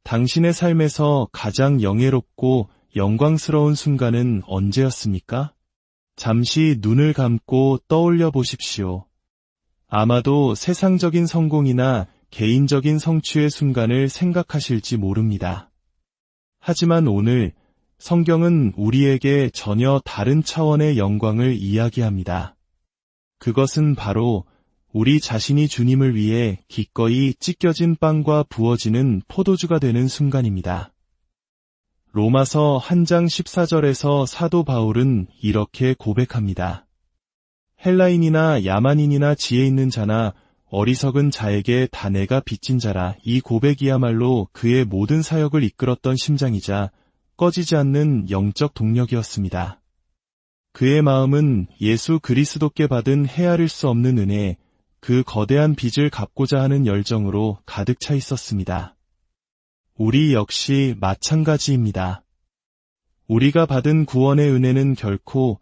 당신의 삶에서 가장 영예롭고 영광스러운 순간은 언제였습니까? 잠시 눈을 감고 떠올려 보십시오. 아마도 세상적인 성공이나 개인적인 성취의 순간을 생각하실지 모릅니다. 하지만 오늘 성경은 우리에게 전혀 다른 차원의 영광을 이야기합니다. 그것은 바로 우리 자신이 주님을 위해 기꺼이 찢겨진 빵과 부어지는 포도주가 되는 순간입니다. 로마서 1장 14절에서 사도 바울은 이렇게 고백합니다. 헬라인이나 야만인이나 지혜 있는 자나 어리석은 자에게 다 내가 빚진 자라. 이 고백이야말로 그의 모든 사역을 이끌었던 심장이자 꺼지지 않는 영적 동력이었습니다. 그의 마음은 예수 그리스도께 받은 헤아릴 수 없는 은혜, 그 거대한 빚을 갚고자 하는 열정으로 가득 차 있었습니다. 우리 역시 마찬가지입니다. 우리가 받은 구원의 은혜는 결코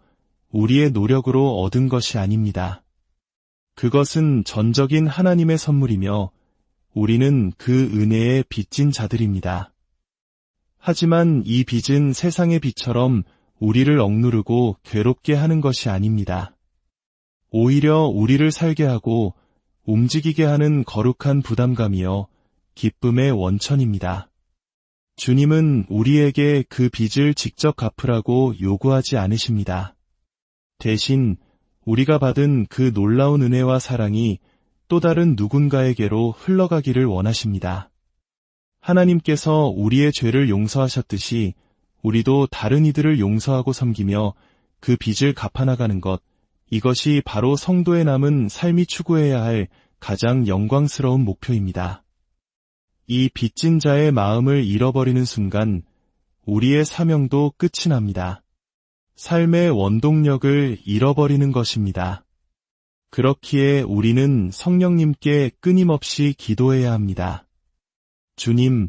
우리의 노력으로 얻은 것이 아닙니다. 그것은 전적인 하나님의 선물이며 우리는 그 은혜에 빚진 자들입니다. 하지만 이 빚은 세상의 빚처럼 우리를 억누르고 괴롭게 하는 것이 아닙니다. 오히려 우리를 살게 하고 움직이게 하는 거룩한 부담감이요 기쁨의 원천입니다. 주님은 우리에게 그 빚을 직접 갚으라고 요구하지 않으십니다. 대신 우리가 받은 그 놀라운 은혜와 사랑이 또 다른 누군가에게로 흘러가기를 원하십니다. 하나님께서 우리의 죄를 용서하셨듯이 우리도 다른 이들을 용서하고 섬기며 그 빚을 갚아나가는 것, 이것이 바로 성도의 남은 삶이 추구해야 할 가장 영광스러운 목표입니다. 이 빚진 자의 마음을 잃어버리는 순간 우리의 사명도 끝이 납니다. 삶의 원동력을 잃어버리는 것입니다. 그렇기에 우리는 성령님께 끊임없이 기도해야 합니다. 주님,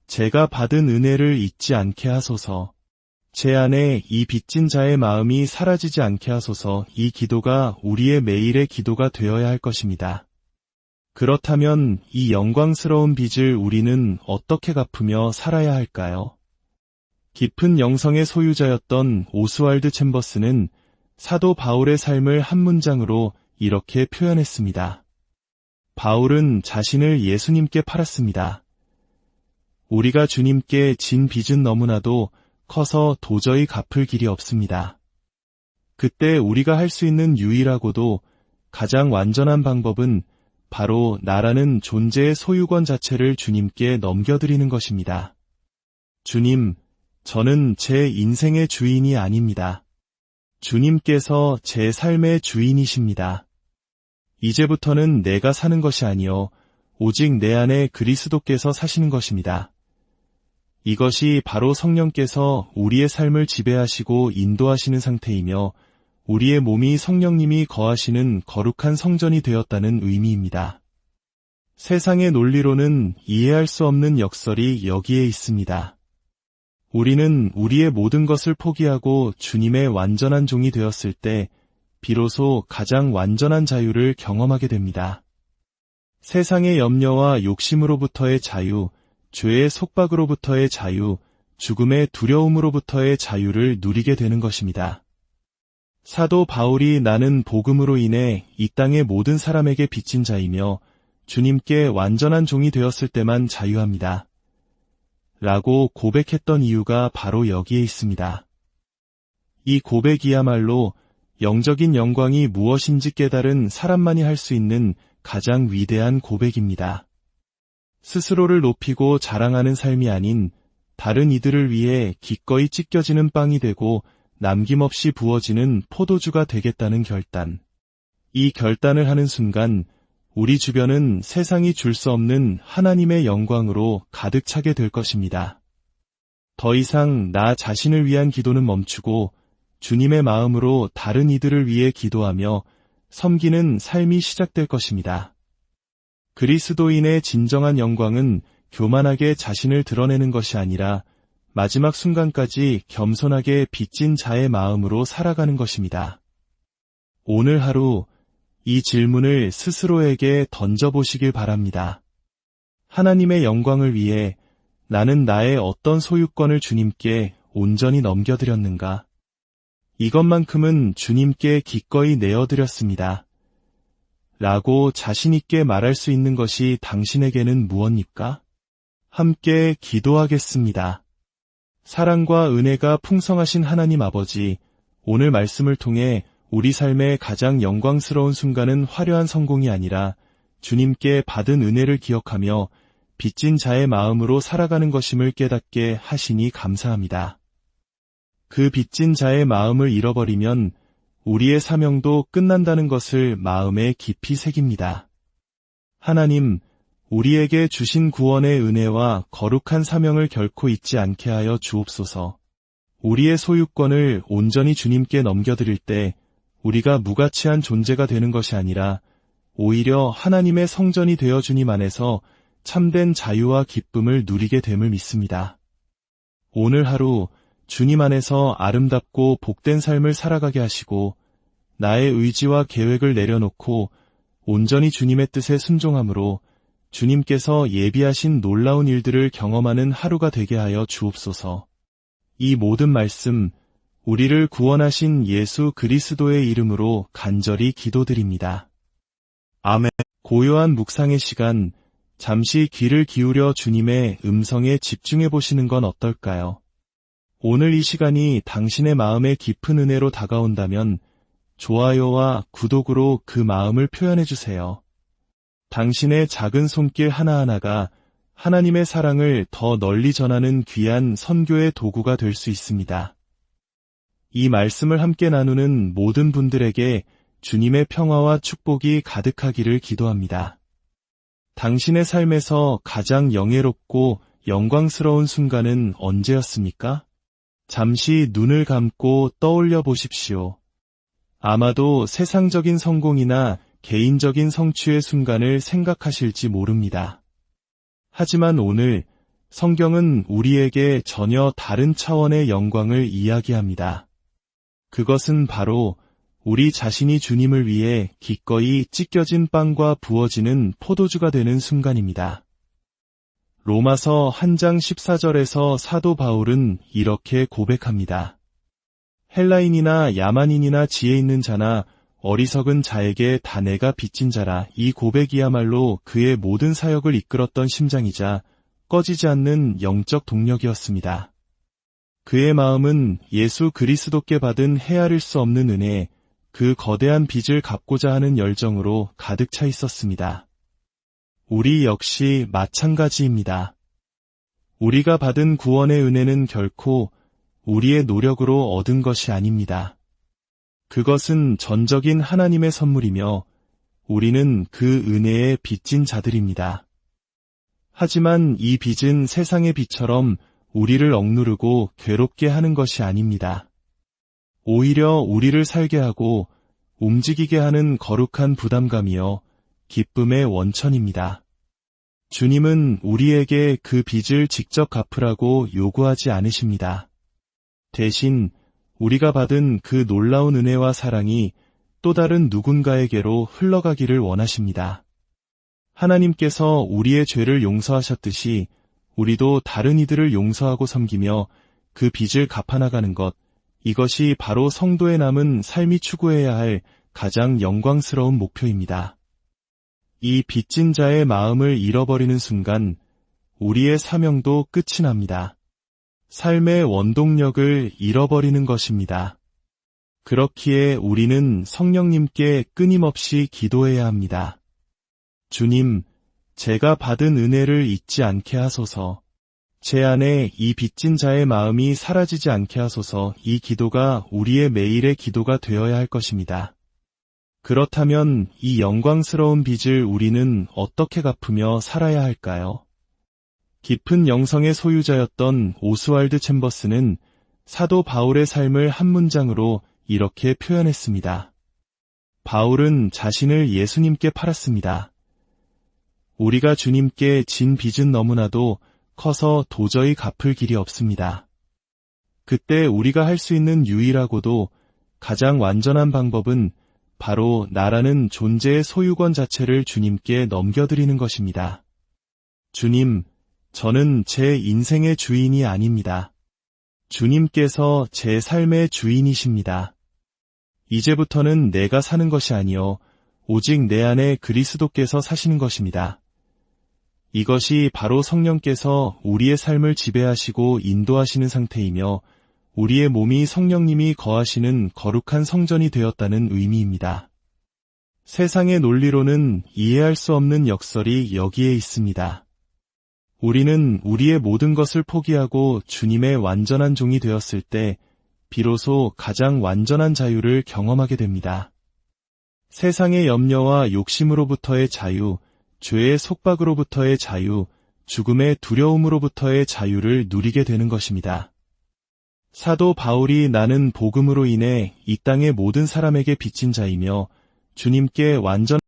제가 받은 은혜를 잊지 않게 하소서. 제 안에 이 빚진 자의 마음이 사라지지 않게 하소서. 이 기도가 우리의 매일의 기도가 되어야 할 것입니다. 그렇다면 이 영광스러운 빚을 우리는 어떻게 갚으며 살아야 할까요? 깊은 영성의 소유자였던 오스왈드 챔버스는 사도 바울의 삶을 한 문장으로 이렇게 표현했습니다. 바울은 자신을 예수님께 팔았습니다. 우리가 주님께 진 빚은 너무나도 커서 도저히 갚을 길이 없습니다. 그때 우리가 할 수 있는 유일하고도 가장 완전한 방법은 바로 나라는 존재의 소유권 자체를 주님께 넘겨드리는 것입니다. 주님, 저는 제 인생의 주인이 아닙니다. 주님께서 제 삶의 주인이십니다. 이제부터는 내가 사는 것이 아니요 오직 내 안에 그리스도께서 사시는 것입니다. 이것이 바로 성령께서 우리의 삶을 지배하시고 인도하시는 상태이며 우리의 몸이 성령님이 거하시는 거룩한 성전이 되었다는 의미입니다. 세상의 논리로는 이해할 수 없는 역설이 여기에 있습니다. 우리는 우리의 모든 것을 포기하고 주님의 완전한 종이 되었을 때 비로소 가장 완전한 자유를 경험하게 됩니다. 세상의 염려와 욕심으로부터의 자유, 죄의 속박으로부터의 자유, 죽음의 두려움으로부터의 자유를 누리게 되는 것입니다. 사도 바울이 나는 복음으로 인해 이 땅의 모든 사람에게 빚진 자이며 주님께 완전한 종이 되었을 때만 자유합니다. 라고 고백했던 이유가 바로 여기에 있습니다. 이 고백이야말로 영적인 영광이 무엇인지 깨달은 사람만이 할 수 있는 가장 위대한 고백입니다. 스스로를 높이고 자랑하는 삶이 아닌 다른 이들을 위해 기꺼이 찢겨지는 빵이 되고 남김없이 부어지는 포도주가 되겠다는 결단. 이 결단을 하는 순간 우리 주변은 세상이 줄 수 없는 하나님의 영광으로 가득 차게 될 것입니다. 더 이상 나 자신을 위한 기도는 멈추고 주님의 마음으로 다른 이들을 위해 기도하며 섬기는 삶이 시작될 것입니다. 그리스도인의 진정한 영광은 교만하게 자신을 드러내는 것이 아니라 마지막 순간까지 겸손하게 빚진 자의 마음으로 살아가는 것입니다. 오늘 하루 이 질문을 스스로에게 던져보시길 바랍니다. 하나님의 영광을 위해 나는 나의 어떤 소유권을 주님께 온전히 넘겨드렸는가? 이것만큼은 주님께 기꺼이 내어드렸습니다. 라고 자신있게 말할 수 있는 것이 당신에게는 무엇입니까? 함께 기도하겠습니다. 사랑과 은혜가 풍성하신 하나님 아버지, 오늘 말씀을 통해 우리 삶의 가장 영광스러운 순간은 화려한 성공이 아니라 주님께 받은 은혜를 기억하며 빚진 자의 마음으로 살아가는 것임을 깨닫게 하시니 감사합니다. 그 빚진 자의 마음을 잃어버리면 우리의 사명도 끝난다는 것을 마음에 깊이 새깁니다. 하나님, 우리에게 주신 구원의 은혜와 거룩한 사명을 결코 잊지 않게 하여 주옵소서. 우리의 소유권을 온전히 주님께 넘겨드릴 때 우리가 무가치한 존재가 되는 것이 아니라 오히려 하나님의 성전이 되어 주님 안에서 참된 자유와 기쁨을 누리게 됨을 믿습니다. 오늘 하루 주님 안에서 아름답고 복된 삶을 살아가게 하시고 나의 의지와 계획을 내려놓고 온전히 주님의 뜻에 순종함으로 주님께서 예비하신 놀라운 일들을 경험하는 하루가 되게 하여 주옵소서. 이 모든 말씀, 우리를 구원하신 예수 그리스도의 이름으로 간절히 기도드립니다. 아멘. 고요한 묵상의 시간, 잠시 귀를 기울여 주님의 음성에 집중해 보시는 건 어떨까요? 오늘 이 시간이 당신의 마음에 깊은 은혜로 다가온다면 좋아요와 구독으로 그 마음을 표현해 주세요. 당신의 작은 손길 하나하나가 하나님의 사랑을 더 널리 전하는 귀한 선교의 도구가 될 수 있습니다. 이 말씀을 함께 나누는 모든 분들에게 주님의 평화와 축복이 가득하기를 기도합니다. 당신의 삶에서 가장 영예롭고 영광스러운 순간은 언제였습니까? 잠시 눈을 감고 떠올려 보십시오. 아마도 세상적인 성공이나 개인적인 성취의 순간을 생각하실지 모릅니다. 하지만 오늘 성경은 우리에게 전혀 다른 차원의 영광을 이야기합니다. 그것은 바로 우리 자신이 주님을 위해 기꺼이 찢겨진 빵과 부어지는 포도주가 되는 순간입니다. 로마서 1장 14절에서 사도 바울은 이렇게 고백합니다. 헬라인이나 야만인이나 지혜 있는 자나 어리석은 자에게 다 내가 빚진 자라. 이 고백이야말로 그의 모든 사역을 이끌었던 심장이자 꺼지지 않는 영적 동력이었습니다. 그의 마음은 예수 그리스도께 받은 헤아릴 수 없는 은혜, 그 거대한 빚을 갚고자 하는 열정으로 가득 차 있었습니다. 우리 역시 마찬가지입니다. 우리가 받은 구원의 은혜는 결코 우리의 노력으로 얻은 것이 아닙니다. 그것은 전적인 하나님의 선물이며 우리는 그 은혜에 빚진 자들입니다. 하지만 이 빚은 세상의 빚처럼 우리를 억누르고 괴롭게 하는 것이 아닙니다. 오히려 우리를 살게 하고 움직이게 하는 거룩한 부담감이요 기쁨의 원천입니다. 주님은 우리에게 그 빚을 직접 갚으라고 요구하지 않으십니다. 대신 우리가 받은 그 놀라운 은혜와 사랑이 또 다른 누군가에게로 흘러가기를 원하십니다. 하나님께서 우리의 죄를 용서하셨듯이 우리도 다른 이들을 용서하고 섬기며 그 빚을 갚아나가는 것, 이것이 바로 성도의 남은 삶이 추구해야 할 가장 영광스러운 목표입니다. 이 빚진 자의 마음을 잃어버리는 순간 우리의 사명도 끝이 납니다. 삶의 원동력을 잃어버리는 것입니다. 그렇기에 우리는 성령님께 끊임없이 기도해야 합니다. 주님, 제가 받은 은혜를 잊지 않게 하소서. 제 안에 이 빚진 자의 마음이 사라지지 않게 하소서. 이 기도가 우리의 매일의 기도가 되어야 할 것입니다. 그렇다면 이 영광스러운 빚을 우리는 어떻게 갚으며 살아야 할까요? 깊은 영성의 소유자였던 오스왈드 챔버스는 사도 바울의 삶을 한 문장으로 이렇게 표현했습니다. 바울은 자신을 예수님께 팔았습니다. 우리가 주님께 진 빚은 너무나도 커서 도저히 갚을 길이 없습니다. 그때 우리가 할 수 있는 유일하고도 가장 완전한 방법은 바로 나라는 존재의 소유권 자체를 주님께 넘겨드리는 것입니다. 주님, 저는 제 인생의 주인이 아닙니다. 주님께서 제 삶의 주인이십니다. 이제부터는 내가 사는 것이 아니요 오직 내 안에 그리스도께서 사시는 것입니다. 이것이 바로 성령께서 우리의 삶을 지배하시고 인도하시는 상태이며 우리의 몸이 성령님이 거하시는 거룩한 성전이 되었다는 의미입니다. 세상의 논리로는 이해할 수 없는 역설이 여기에 있습니다. 우리는 우리의 모든 것을 포기하고 주님의 완전한 종이 되었을 때 비로소 가장 완전한 자유를 경험하게 됩니다. 세상의 염려와 욕심으로부터의 자유, 죄의 속박으로부터의 자유, 죽음의 두려움으로부터의 자유를 누리게 되는 것입니다. 사도 바울이 나는 복음으로 인해 이 땅의 모든 사람에게 빚진 자이며 주님께 완전